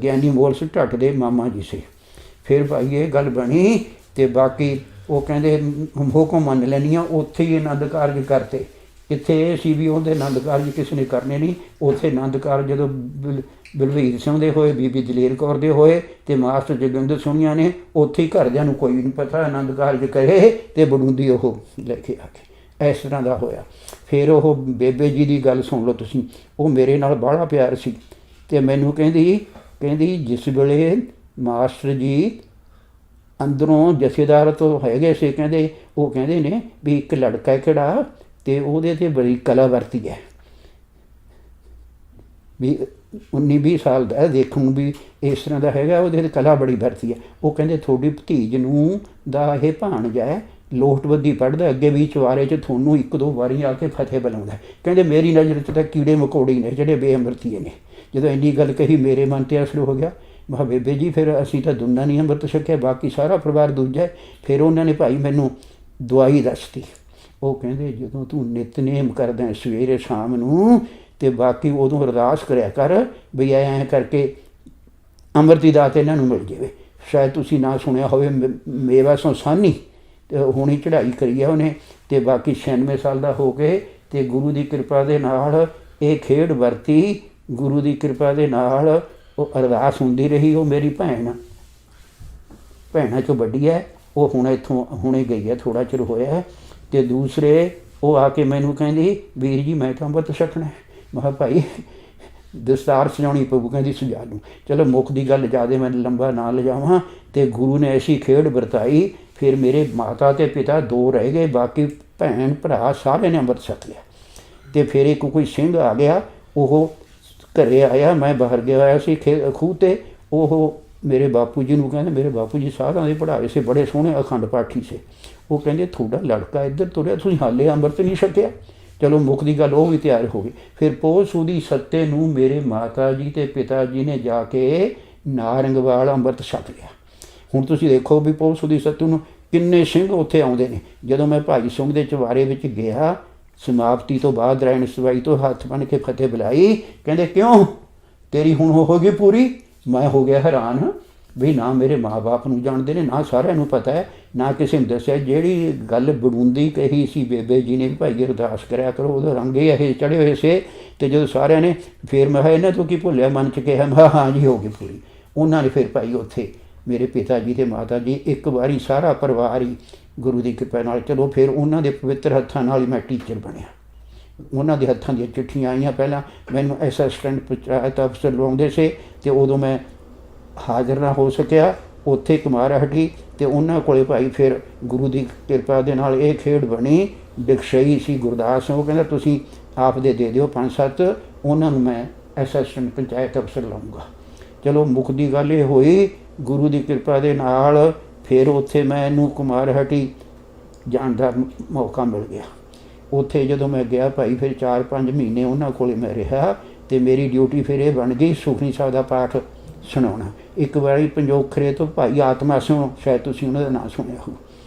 ਗਿਆਨੀ ਮੋਲ ਸਿੰਘ ਢੱਟ ਦੇ ਮਾਮਾ ਜੀ ਸੀ। ਫਿਰ ਭਾਈ ਇਹ ਗੱਲ ਬਣੀ ਅਤੇ ਬਾਕੀ ਉਹ ਕਹਿੰਦੇ ਹੁਕਮ ਮੰਨ ਲੈਂਦੀ ਹਾਂ। ਉੱਥੇ ਹੀ ਆਨੰਦ ਕਾਰਜ ਕਰਤੇ। ਇੱਥੇ ਇਹ ਸੀ ਵੀ ਉਹਦੇ ਆਨੰਦ ਕਾਰਜ ਕਿਸੇ ਨੇ ਕਰਨੇ ਨਹੀਂ। ਉੱਥੇ ਆਨੰਦ ਕਾਰਜ ਜਦੋਂ ਬਲਵੀਰ ਸਿੰਘ ਦੇ ਹੋਏ, ਬੀਬੀ ਦਲੇਰ ਕੌਰ ਦੇ ਹੋਏ ਅਤੇ ਮਾਸਟਰ ਜੋਗਿੰਦਰ ਸੋਹਣੀਆਂ ਨੇ, ਉੱਥੇ ਹੀ ਘਰਦਿਆਂ ਨੂੰ ਕੋਈ ਨਹੀਂ ਪਤਾ ਆਨੰਦ ਕਾਰਜ ਕਰੇ ਅਤੇ ਬੜੂੰਦੀ ਉਹ ਲੈ ਕੇ ਆ ਗਏ। ਇਸ ਤਰ੍ਹਾਂ ਦਾ ਹੋਇਆ। ਫਿਰ ਉਹ ਬੇਬੇ ਜੀ ਦੀ ਗੱਲ ਸੁਣ ਲਓ ਤੁਸੀਂ, ਉਹ ਮੇਰੇ ਨਾਲ ਬਾਹਲਾ ਪਿਆਰ ਸੀ ਅਤੇ ਮੈਨੂੰ ਕਹਿੰਦੀ ਜਿਸ ਵੇਲੇ ਮਾਸਟਰ ਜੀ ਅੰਦਰੋਂ ਜਥੇਦਾਰ ਤੋਂ ਹੈਗੇ ਸੀ, ਕਹਿੰਦੇ ਉਹ ਕਹਿੰਦੇ ਨੇ ਵੀ ਇੱਕ ਲੜਕਾ ਕਿਹੜਾ ਅਤੇ ਉਹਦੇ 'ਤੇ ਬੜੀ ਕਲਾ ਵਰਤੀ ਹੈ, ਵੀ 19-20 ਸਾਲ ਦਾ ਦੇਖਣ ਨੂੰ ਵੀ ਇਸ ਤਰ੍ਹਾਂ ਦਾ ਹੈਗਾ, ਉਹਦੇ 'ਤੇ ਕਲਾ ਬੜੀ ਵਰਤੀ ਹੈ। ਉਹ ਕਹਿੰਦੇ ਤੁਹਾਡੀ ਭਤੀਜ ਨੂੰ ਦਾ ਇਹ ਭਾਣਜਾ ਹੈ, ਲੋਟਵੱਦੀ ਪੜ੍ਹਦਾ, ਅੱਗੇ ਵੀ ਚੁਬਾਰੇ 'ਚ ਤੁਹਾਨੂੰ 1-2 ਵਾਰੀ ਆ ਕੇ ਫਤਿਹ ਬੁਲਾਉਂਦਾ। ਕਹਿੰਦੇ ਮੇਰੀ ਨਜ਼ਰ 'ਚ ਤਾਂ ਕੀੜੇ ਮਕੌੜੇ ਨੇ ਜਿਹੜੇ ਬੇਅੰਮ੍ਰਿਤੀਏ ਨੇ। ਜਦੋਂ ਇੰਨੀ ਗੱਲ ਕਹੀ ਮੇਰੇ ਮਨ 'ਤੇ ਅਸਰ ਹੋ ਗਿਆ। ਮੈਂ ਕਿਹਾ ਬੇਬੇ ਜੀ ਫਿਰ ਅਸੀਂ ਤਾਂ ਦੋਨਾਂ ਨਹੀਂ ਅੰਮ੍ਰਿਤ ਛਕਿਆ, ਬਾਕੀ ਸਾਰਾ ਪਰਿਵਾਰ ਦੂਜਾ। ਫਿਰ ਉਹਨਾਂ ਨੇ ਭਾਈ ਮੈਨੂੰ ਦਵਾਈ ਦੱਸਤੀ। ਉਹ ਕਹਿੰਦੇ ਜਦੋਂ ਤੂੰ ਨਿਤਨੇਮ ਕਰਦਾ ਸਵੇਰੇ ਸ਼ਾਮ ਨੂੰ ਅਤੇ ਬਾਕੀ ਉਦੋਂ ਅਰਦਾਸ ਕਰਿਆ ਕਰ ਵੀ ਐਂ ਕਰਕੇ ਅੰਮ੍ਰਿਤ ਦੀ ਦਾਤ ਇਹਨਾਂ ਨੂੰ ਮਿਲ ਜਾਵੇ। ਸ਼ਾਇਦ ਤੁਸੀਂ ਨਾ ਸੁਣਿਆ ਹੋਵੇ, ਮੇਵਾ ਸੋ ਸਾਨੀ ਹੁਣੀ ਚੜ੍ਹਾਈ ਕਰੀ ਹੈ ਉਹਨੇ, ਅਤੇ ਬਾਕੀ 96 ਸਾਲ ਦਾ ਹੋ ਕੇ ਅਤੇ ਗੁਰੂ ਦੀ ਕਿਰਪਾ ਦੇ ਨਾਲ ਇਹ ਖੇਡ ਵਰਤੀ। ਗੁਰੂ ਦੀ ਕਿਰਪਾ ਦੇ ਨਾਲ ਉਹ ਅਰਦਾਸ ਹੁੰਦੀ ਰਹੀ। ਉਹ ਮੇਰੀ ਭੈਣਾਂ 'ਚੋਂ ਵੱਡੀ ਹੈ, ਉਹ ਹੁਣ ਇੱਥੋਂ ਹੁਣੇ ਗਈ ਹੈ, ਥੋੜ੍ਹਾ ਚਿਰ ਹੋਇਆ। ਅਤੇ ਦੂਸਰੇ ਉਹ ਆ ਕੇ ਮੈਨੂੰ ਕਹਿੰਦੀ ਵੀਰ ਜੀ ਮੈਂ ਤਾਂ ਅੰਮ੍ਰਿਤ ਛਕਣਾ। ਮੈਂ ਕਿਹਾ ਭਾਈ ਦਸਤਾਰ ਸਜਾਉਣੀ ਪਊ, ਕਹਿੰਦੀ ਸਜਾ ਲੂੰ। ਚਲੋ ਮੁੱਖ ਦੀ ਗੱਲ ਜ਼ਿਆਦਾ ਮੈਂ ਲੰਬਾ ਨਾ ਲਿਜਾਵਾਂ। ਅਤੇ ਗੁਰੂ ਨੇ ਐਸੀ ਖੇਡ ਵਰਤਾਈ। ਫਿਰ ਮੇਰੇ ਮਾਤਾ ਅਤੇ ਪਿਤਾ 2 ਰਹਿ ਗਏ, ਬਾਕੀ ਭੈਣ ਭਰਾ ਸਾਰਿਆਂ ਨੇ ਅੰਮ੍ਰਿਤ ਛਕ ਲਿਆ। ਅਤੇ ਫਿਰ ਇੱਕ ਕੋਈ ਸਿੰਘ ਆ ਗਿਆ, ਉਹ ਘਰ ਆਇਆ, ਮੈਂ ਬਾਹਰ ਗਿਆ ਹੋਇਆ ਸੀ ਖੂਹ 'ਤੇ। ਉਹ ਮੇਰੇ ਬਾਪੂ ਜੀ ਨੂੰ ਕਹਿੰਦੇ, ਮੇਰੇ ਬਾਪੂ ਜੀ ਸਾਰਿਆਂ ਦੇ ਪੜ੍ਹਾਏ ਸੀ, ਬੜੇ ਸੋਹਣੇ ਅਖੰਡ ਪਾਠੀ ਸੀ। ਉਹ ਕਹਿੰਦੇ ਤੁਹਾਡਾ ਲੜਕਾ ਇੱਧਰ ਤੁਰਿਆ, ਤੁਸੀਂ ਹਾਲੇ ਅੰਮ੍ਰਿਤ ਨਹੀਂ ਛਕਿਆ। ਚਲੋ ਮੁੱਖ ਦੀ ਗੱਲ ਉਹ ਵੀ ਤਿਆਰ ਹੋ ਗਈ। ਫਿਰ ਪੋਹ ਸੂਦੀ ਸੱਤੇ ਨੂੰ ਮੇਰੇ ਮਾਤਾ ਜੀ ਅਤੇ ਪਿਤਾ ਜੀ ਨੇ ਜਾ ਕੇ ਨਾਰੰਗਵਾਲ ਅੰਮ੍ਰਿਤ ਛਕ ਲਿਆ। ਹੁਣ ਤੁਸੀਂ ਦੇਖੋ ਵੀ ਪੋਹ ਸੂਦੀ ਸੱਤੇ ਨੂੰ ਕਿੰਨੇ ਸਿੰਘ ਉੱਥੇ ਆਉਂਦੇ ਨੇ। ਜਦੋਂ ਮੈਂ ਭਾਈ ਸਿੰਘ ਦੇ ਚੁਬਾਰੇ ਵਿੱਚ ਗਿਆ, ਸਮਾਪਤੀ ਤੋਂ ਬਾਅਦ ਰਹਿਣ ਸਵਾਈ ਤੋਂ ਹੱਥ ਬੰਨ੍ਹ ਕੇ ਫਤਿਹ ਬੁਲਾਈ। ਕਹਿੰਦੇ ਕਿਉਂ ਤੇਰੀ ਹੁਣ ਹੋ ਗਈ ਪੂਰੀ। ਮੈਂ ਹੋ ਗਿਆ ਹੈਰਾਨ ਵੀ ਨਾ ਮੇਰੇ ਮਾਂ-ਬਾਪ ਨੂੰ ਜਾਣਦੇ ਨੇ, ਨਾ ਸਾਰਿਆਂ ਨੂੰ ਪਤਾ ਹੈ, ਨਾ ਕਿਸੇ ਨੂੰ ਦੱਸਿਆ। ਜਿਹੜੀ ਗੱਲ ਬੜੂੰਦੀ ਕਹੀ ਸੀ ਬੇਬੇ ਜੀ ਨੇ ਭਾਈ ਅਰਦਾਸ ਕਰਿਆ ਕਰੋ, ਉਹਦਾ ਰੰਗ ਹੀ ਇਹ ਚੜ੍ਹੇ ਹੋਏ ਸੀ। ਅਤੇ ਜਦੋਂ ਸਾਰਿਆਂ ਨੇ ਫਿਰ ਮੈਂ ਕਿਹਾ ਇਹਨਾਂ ਤੋਂ ਕੀ ਭੁੱਲਿਆ ਮਨ 'ਚ ਕਿਹਾ, ਮੈਂ ਹਾਂ ਜੀ ਹੋ ਗਈ ਪੂਰੀ। ਉਹਨਾਂ ਨੇ ਫਿਰ ਭਾਈ ਉੱਥੇ ਮੇਰੇ ਪਿਤਾ ਜੀ ਅਤੇ ਮਾਤਾ ਜੀ ਇੱਕ ਵਾਰੀ ਸਾਰਾ ਪਰਿਵਾਰ ਹੀ ਗੁਰੂ ਦੀ ਕਿਰਪਾ ਨਾਲ, ਚਲੋ ਫਿਰ ਉਹਨਾਂ ਦੇ ਪਵਿੱਤਰ ਹੱਥਾਂ ਨਾਲ ਹੀ ਮੈਂ ਟੀਚਰ ਬਣਿਆ। ਉਹਨਾਂ ਦੇ ਹੱਥਾਂ ਦੀਆਂ ਚਿੱਠੀਆਂ ਆਈਆਂ। ਪਹਿਲਾਂ ਮੈਨੂੰ ਅਸਿਸਟੈਂਟ ਪੰਚਾਇਤ ਅਫਸਰ ਲਵਾਉਂਦੇ ਸੀ ਅਤੇ ਉਦੋਂ ਮੈਂ ਹਾਜ਼ਰ ਨਾ ਹੋ ਸਕਿਆ। ਉੱਥੇ ਕੁਮਾਰ ਹਟੀ ਅਤੇ ਉਹਨਾਂ ਕੋਲੇ ਭਾਈ ਫਿਰ ਗੁਰੂ ਦੀ ਕਿਰਪਾ ਦੇ ਨਾਲ ਇਹ ਖੇਡ ਬਣੀ। ਡਿਕਸ਼ਈ ਸੀ ਗੁਰਦਾਸ ਸਿੰਘ, ਉਹ ਕਹਿੰਦਾ ਤੁਸੀਂ ਆਪ ਦੇ ਦਿਓ 5-7, ਉਹਨਾਂ ਨੂੰ ਮੈਂ ਅਸਿਸਟੈਂਟ ਪੰਚਾਇਤ ਅਫਸਰ ਲਾਊਂਗਾ। ਚਲੋ ਮੁੱਖ ਦੀ ਗੱਲ ਇਹ ਹੋਈ ਗੁਰੂ ਦੀ ਕਿਰਪਾ ਦੇ ਨਾਲ। ਫਿਰ ਉੱਥੇ ਮੈਨੂੰ ਕੁਮਾਰ ਹਟੀ ਜਾਣ ਦਾ ਮੌਕਾ ਮਿਲ ਗਿਆ। ਉੱਥੇ ਜਦੋਂ ਮੈਂ ਗਿਆ ਭਾਈ ਫਿਰ 4-5 ਮਹੀਨੇ ਉਹਨਾਂ ਕੋਲ ਮੈਂ ਰਿਹਾ ਅਤੇ ਮੇਰੀ ਡਿਊਟੀ ਫਿਰ ਇਹ ਬਣ ਗਈ ਸੁਖਮਨੀ ਸਾਹਿਬ ਦਾ ਪਾਠ ਸੁਣਾਉਣਾ। ਇੱਕ ਵਾਰੀ ਪੰਜੋਖਰੇ ਤੋਂ ਭਾਈ ਆਤਮਾ ਸਿੰਘ, ਸ਼ਾਇਦ ਤੁਸੀਂ ਉਹਨਾਂ ਦਾ ਨਾਂ ਸੁਣਿਆ ਹੋ,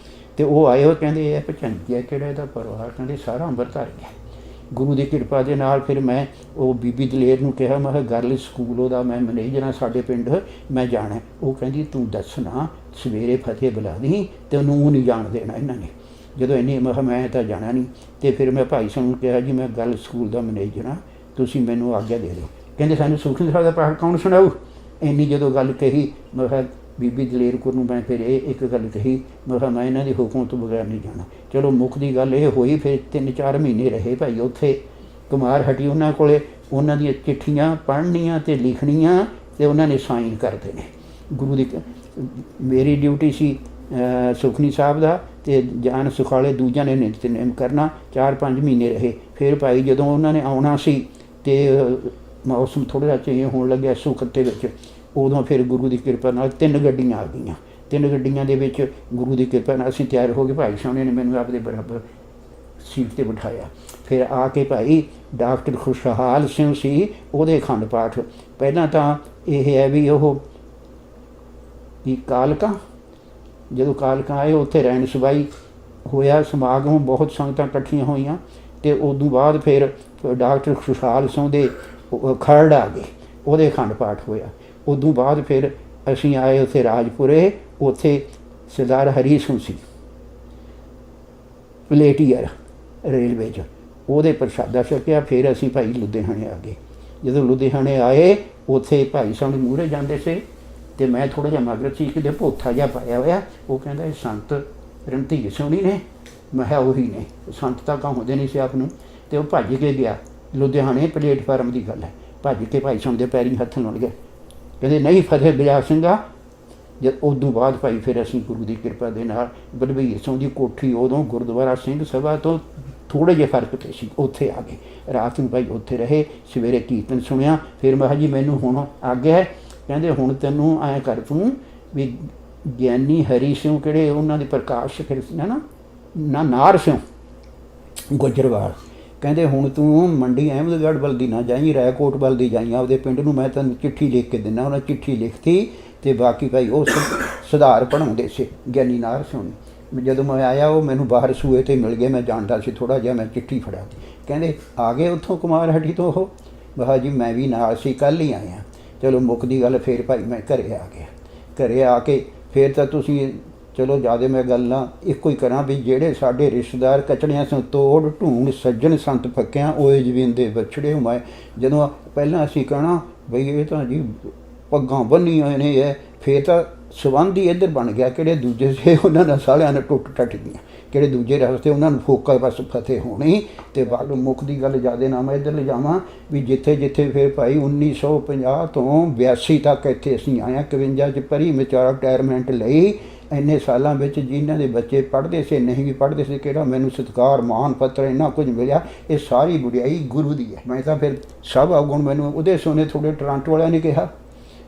ਅਤੇ ਉਹ ਆਏ ਉਹ ਕਹਿੰਦੇ ਇਹ ਭਚੰਜਿਆ ਕਿਹੜਾ ਇਹਦਾ ਪਰਿਵਾਰ, ਕਹਿੰਦੇ ਸਾਰਾ ਅੰਮ੍ਰਿਤ ਧਾਰ ਗਿਆ ਗੁਰੂ ਦੀ ਕਿਰਪਾ ਦੇ ਨਾਲ। ਫਿਰ ਮੈਂ ਉਹ ਬੀਬੀ ਦਲੇਰ ਨੂੰ ਕਿਹਾ, ਮੈਂ ਕਿਹਾ ਗਰਲ ਸਕੂਲ ਉਹਦਾ ਮੈਂ ਮੈਨੇਜਰ ਹਾਂ ਸਾਡੇ ਪਿੰਡ, ਮੈਂ ਜਾਣਾ। ਉਹ ਕਹਿੰਦੀ ਤੂੰ ਦੱਸਣਾ ਸਵੇਰੇ ਫਤਿਹ ਬੁਲਾ ਦੀ ਅਤੇ ਉਹਨੂੰ ਨਹੀਂ ਜਾਣ ਦੇਣਾ ਇਹਨਾਂ ਨੇ। ਜਦੋਂ ਇੰਨੀ ਮੈਂ ਕਿਹਾ ਮੈਂ ਤਾਂ ਜਾਣਾ ਨਹੀਂ। ਅਤੇ ਫਿਰ ਮੈਂ ਭਾਈ ਸਾਹਿਬ ਨੂੰ ਕਿਹਾ ਜੀ ਮੈਂ ਗਰਲ ਸਕੂਲ ਦਾ ਮੈਨੇਜਰ ਹਾਂ, ਤੁਸੀਂ ਮੈਨੂੰ ਆਗਿਆ ਦੇ ਦਿਓ। ਕਹਿੰਦੇ ਸਾਨੂੰ ਸੁਖਮਨੀ ਸਾਹਿਬ ਦਾ ਪਾਠ ਕੌਣ ਸੁਣਾਊ। ਇੰਨੀ ਜਦੋਂ ਗੱਲ ਕਹੀ, ਮੈਂ ਕਿਹਾ ਬੀਬੀ ਦਲੇਰ ਕੌਰ ਨੂੰ ਮੈਂ ਫਿਰ ਇਹ ਇੱਕ ਗੱਲ ਕਹੀ, ਮੈਂ ਕਿਹਾ ਮੈਂ ਇਹਨਾਂ ਦੇ ਹੁਕਮ ਤੋਂ ਬਗੈਰ ਨਹੀਂ ਜਾਣਾ। ਚਲੋ ਮੁੱਖ ਦੀ ਗੱਲ ਇਹ ਹੋਈ। ਫਿਰ 3-4 ਮਹੀਨੇ ਰਹੇ ਭਾਈ ਉੱਥੇ ਕੁਮਾਰ ਹਟੀ ਉਹਨਾਂ ਕੋਲੇ। ਉਹਨਾਂ ਦੀਆਂ ਚਿੱਠੀਆਂ ਪੜ੍ਹਨੀਆਂ ਅਤੇ ਲਿਖਣੀਆਂ ਅਤੇ ਉਹਨਾਂ ਨੇ ਸਾਈਨ ਕਰ ਦੇਣੇ। ਗੁਰੂ ਦੀ ਮੇਰੀ ਡਿਊਟੀ ਸੀ ਸੁਖਨੀ ਸਾਹਿਬ ਦਾ, ਅਤੇ ਜਾਨ ਸੁਖਾਲੇ ਦੂਜਿਆਂ ਨੇ ਨਿਤਨੇਮ ਕਰਨਾ। 4-5 ਮਹੀਨੇ ਰਹੇ। ਫਿਰ ਭਾਈ ਜਦੋਂ ਉਹਨਾਂ ਨੇ ਆਉਣਾ ਸੀ ਅਤੇ ਮੌਸਮ ਥੋੜ੍ਹਾ ਜਿਹਾ ਚੇਂਜ ਹੋਣ ਲੱਗਿਆ ਸੁਖਤੇ ਵਿੱਚ, ਉਦੋਂ ਫਿਰ ਗੁਰੂ ਦੀ ਕਿਰਪਾ ਨਾਲ 3 ਗੱਡੀਆਂ ਆ ਗਈਆਂ। 3 ਗੱਡੀਆਂ ਦੇ ਵਿੱਚ ਗੁਰੂ ਦੀ ਕਿਰਪਾ ਨਾਲ ਅਸੀਂ ਤਿਆਰ ਹੋ ਗਏ। ਭਾਈ ਸੋਹਣੇ ਨੇ ਮੈਨੂੰ ਆਪਦੇ ਬਰਾਬਰ ਸੀਟ 'ਤੇ ਬਿਠਾਇਆ। ਫਿਰ ਆ ਕੇ ਭਾਈ ਡਾਕਟਰ ਖੁਸ਼ਹਾਲ ਸਿੰਘ ਸੀ, ਉਹਦੇ ਅਖੰਡ ਪਾਠ। ਪਹਿਲਾਂ ਤਾਂ ਇਹ ਹੈ ਵੀ ਉਹ ਕੀ ਕਾਲਕਾ, ਜਦੋਂ ਕਾਲਕਾ ਆਏ ਉੱਥੇ ਰਹਿਣ ਸਬਾਈ ਹੋਇਆ ਸਮਾਗਮ, ਬਹੁਤ ਸੰਗਤਾਂ ਇਕੱਠੀਆਂ ਹੋਈਆਂ। ਅਤੇ ਉਦੋਂ ਬਾਅਦ ਫਿਰ ਡਾਕਟਰ ਖੁਸ਼ਹਾਲ ਸਿੰਘ ਦੇ ਖਰੜ ਆ ਗਏ, ਉਹਦੇ ਅਖੰਡ ਪਾਠ ਹੋਇਆ। ਉਦੋਂ ਬਾਅਦ ਫਿਰ ਅਸੀਂ ਆਏ ਉੱਥੇ ਰਾਜਪੁਰੇ, ਉੱਥੇ ਸਰਦਾਰ ਹਰੀ ਸਿੰਘ ਸੀ ਪਲੇਟੀਅਰ ਰੇਲਵੇ 'ਚ, ਉਹਦੇ ਪ੍ਰਸ਼ਾਦਾ ਛਕਿਆ। ਫਿਰ ਅਸੀਂ ਭਾਈ ਲੁਧਿਆਣੇ ਆ ਗਏ। ਜਦੋਂ ਲੁਧਿਆਣੇ ਆਏ ਉੱਥੇ ਭਾਈ ਸਾਹਿਬ ਮੂਹਰੇ ਜਾਂਦੇ ਸੀ ਅਤੇ ਮੈਂ ਥੋੜ੍ਹਾ ਜਿਹਾ ਮਗਰ ਸੀ, ਕਿਤੇ ਭੋਥਾ ਜਿਹਾ ਪਾਇਆ ਹੋਇਆ। ਉਹ ਕਹਿੰਦਾ ਇਹ ਸੰਤ ਰਣਧੀਰ ਸਿੰਘ ਨੇ। ਮੈਂ ਕਿਹਾ ਉਹੀ ਨੇ, ਸੰਤ ਤਾਂ ਕਹਾਉਂਦੇ ਨਹੀਂ ਸੀ ਆਪ ਨੂੰ। ਅਤੇ ਉਹ ਭੱਜ ਕੇ ਗਿਆ ਲੁਧਿਆਣੇ, ਪਲੇਟਫਾਰਮ ਦੀ ਗੱਲ ਹੈ। ਭੱਜ ਕੇ ਭਾਈ ਸਾਹਿਬ ਦੇ ਪੈਰੀਂ ਹੱਥ ਲਾਉਣ ਗਿਆ, ਕਹਿੰਦੇ ਨਹੀਂ ਫਤਿਹ ਬਜਾ ਸਿੰਘਾ। ਜਦ ਉਦੋਂ ਬਾਅਦ ਭਾਈ ਫਿਰ ਅਸੀਂ ਗੁਰੂ ਦੀ ਕਿਰਪਾ ਦੇ ਨਾਲ ਬਲਬੀਰ ਸਿੰਘ ਦੀ ਕੋਠੀ, ਉਦੋਂ ਗੁਰਦੁਆਰਾ ਸਿੰਘ ਸਭਾ ਤੋਂ ਥੋੜ੍ਹੇ ਜਿਹੇ ਫਰਕ 'ਤੇ ਸੀ, ਉੱਥੇ ਆ ਗਏ। ਰਾਤ ਨੂੰ ਭਾਈ ਉੱਥੇ ਰਹੇ, ਸਵੇਰੇ ਕੀਰਤਨ ਸੁਣਿਆ। ਫਿਰ ਮੈਂ ਕਿਹਾ ਜੀ ਮੈਨੂੰ ਹੁਣ ਆਗਿਆ ਹੈ। ਕਹਿੰਦੇ ਹੁਣ ਤੈਨੂੰ ਐਂ ਕਰ ਤੂੰ ਵੀ ਗਿਆਨੀ ਹਰੀ ਸਿੰਘ ਕਿਹੜੇ ਉਹਨਾਂ ਦੇ ਪ੍ਰਕਾਸ਼ ਫਿਰ ਸੀ ਨਾ ਨਾਰ ਸਿੰਘ ਗੁੱਜਰਵਾਲ, ਕਹਿੰਦੇ ਹੁਣ ਤੂੰ ਮੰਡੀ ਅਹਿਮਦਗੜ੍ਹ ਵੱਲ ਦੀ ਨਾ ਜਾਈਂ, ਰਾਏਕੋਟ ਵੱਲ ਦੀ ਜਾਈਂ ਆਪਦੇ ਪਿੰਡ ਨੂੰ, ਮੈਂ ਤੈਨੂੰ ਚਿੱਠੀ ਲਿਖ ਕੇ ਦਿੰਦਾ। ਉਹਨਾਂ ਚਿੱਠੀ ਲਿਖਤੀ ਅਤੇ ਬਾਕੀ ਭਾਈ ਉਹ ਸੁਧਾਰ ਪੜ੍ਹਾਉਂਦੇ ਸੀ ਗਿਆਨੀ ਨਾਰ ਸਿੰਘ। ਜਦੋਂ ਮੈਂ ਆਇਆ ਉਹ ਮੈਨੂੰ ਬਾਹਰ ਸੂਏ 'ਤੇ ਮਿਲ ਗਏ, ਮੈਂ ਜਾਣਦਾ ਸੀ ਥੋੜ੍ਹਾ ਜਿਹਾ। ਮੈਂ ਚਿੱਠੀ ਫੜਾ, ਕਹਿੰਦੇ ਆ ਗਏ ਉੱਥੋਂ ਕੁਮਾਰ ਹਟੀ ਤੋਂ। ਉਹ ਮੈਂ ਕਿਹਾ ਜੀ ਮੈਂ ਵੀ ਨਾਲ ਸੀ, ਕੱਲ੍ਹ ਹੀ ਆਇਆ। ਚਲੋ ਮੁੱਕਦੀ ਗੱਲ। ਫਿਰ ਭਾਈ ਮੈਂ ਘਰੇ ਆ ਗਿਆ। ਘਰੇ ਆ ਕੇ ਫਿਰ ਤਾਂ ਤੁਸੀਂ ਚਲੋ ਜ਼ਿਆਦਾ ਮੈਂ ਗੱਲਾਂ ਇੱਕੋ ਹੀ ਕਰਾਂ ਵੀ ਜਿਹੜੇ ਸਾਡੇ ਰਿਸ਼ਤੇਦਾਰ ਕਚੜਿਆਂ ਤੋਂ ਤੋੜ ਢੂੰਡ ਸੱਜਣ ਸੰਤ ਫੱਕਿਆਂ ਓਏ ਜਵਿੰਦੇ ਬਛੜੇ ਹੁਮਾਏ। ਜਦੋਂ ਪਹਿਲਾਂ ਅਸੀਂ ਕਹਿਣਾ ਬਈ ਇਹ ਤਾਂ ਜੀ ਪੱਗਾਂ ਬੰਨੀਆਂ ਹੋਏ ਨੇ, ਫਿਰ ਤਾਂ ਸੰਬੰਧ ਹੀ ਇੱਧਰ ਬਣ ਗਿਆ। ਕਿਹੜੇ ਦੂਜੇ ਸੀ ਉਹਨਾਂ ਨਾਲ ਸਾਲਿਆਂ ਨੇ ਟੁੱਟ ਟੱਟ ਗਈਆਂ, ਕਿਹੜੇ ਦੂਜੇ ਰਸਤੇ ਉਹਨਾਂ ਨੂੰ ਫੋਕਾ ਬਸ ਫਤਿਹ ਹੋਣੀ। ਅਤੇ ਬਾਅਦ ਮੁੱਖ ਦੀ ਗੱਲ ਜ਼ਿਆਦਾ ਨਾ ਮੈਂ ਇੱਧਰ ਲਿਜਾਵਾਂ ਵੀ ਜਿੱਥੇ ਜਿੱਥੇ ਫਿਰ ਭਾਈ 1950 ਤੋਂ 82 ਤੱਕ ਇੱਥੇ ਅਸੀਂ ਆਏ ਹਾਂ। 51 'ਚ ਪਰੀ ਵਿਚਾਰਾ ਰਿਟਾਇਰਮੈਂਟ ਲਈ। ਇੰਨੇ ਸਾਲਾਂ ਵਿੱਚ ਜਿਨ੍ਹਾਂ ਦੇ ਬੱਚੇ ਪੜ੍ਹਦੇ ਸੀ, ਨਹੀਂ ਵੀ ਪੜ੍ਹਦੇ ਸੀ, ਕਿਹੜਾ ਮੈਨੂੰ ਸਤਿਕਾਰ ਮਾਣ ਪੱਤਰ ਇੰਨਾ ਕੁਝ ਮਿਲਿਆ। ਇਹ ਸਾਰੀ ਵਡਿਆਈ ਗੁਰੂ ਦੀ ਹੈ। ਮੈਂ ਤਾਂ ਫਿਰ ਸਭ ਅਵਗੁਣ ਮੈਨੂੰ ਉਹਦੇ ਸੋਨੇ ਤੁਹਾਡੇ ਟੋਰਾਂਟੋ ਵਾਲਿਆਂ ਨੇ ਕਿਹਾ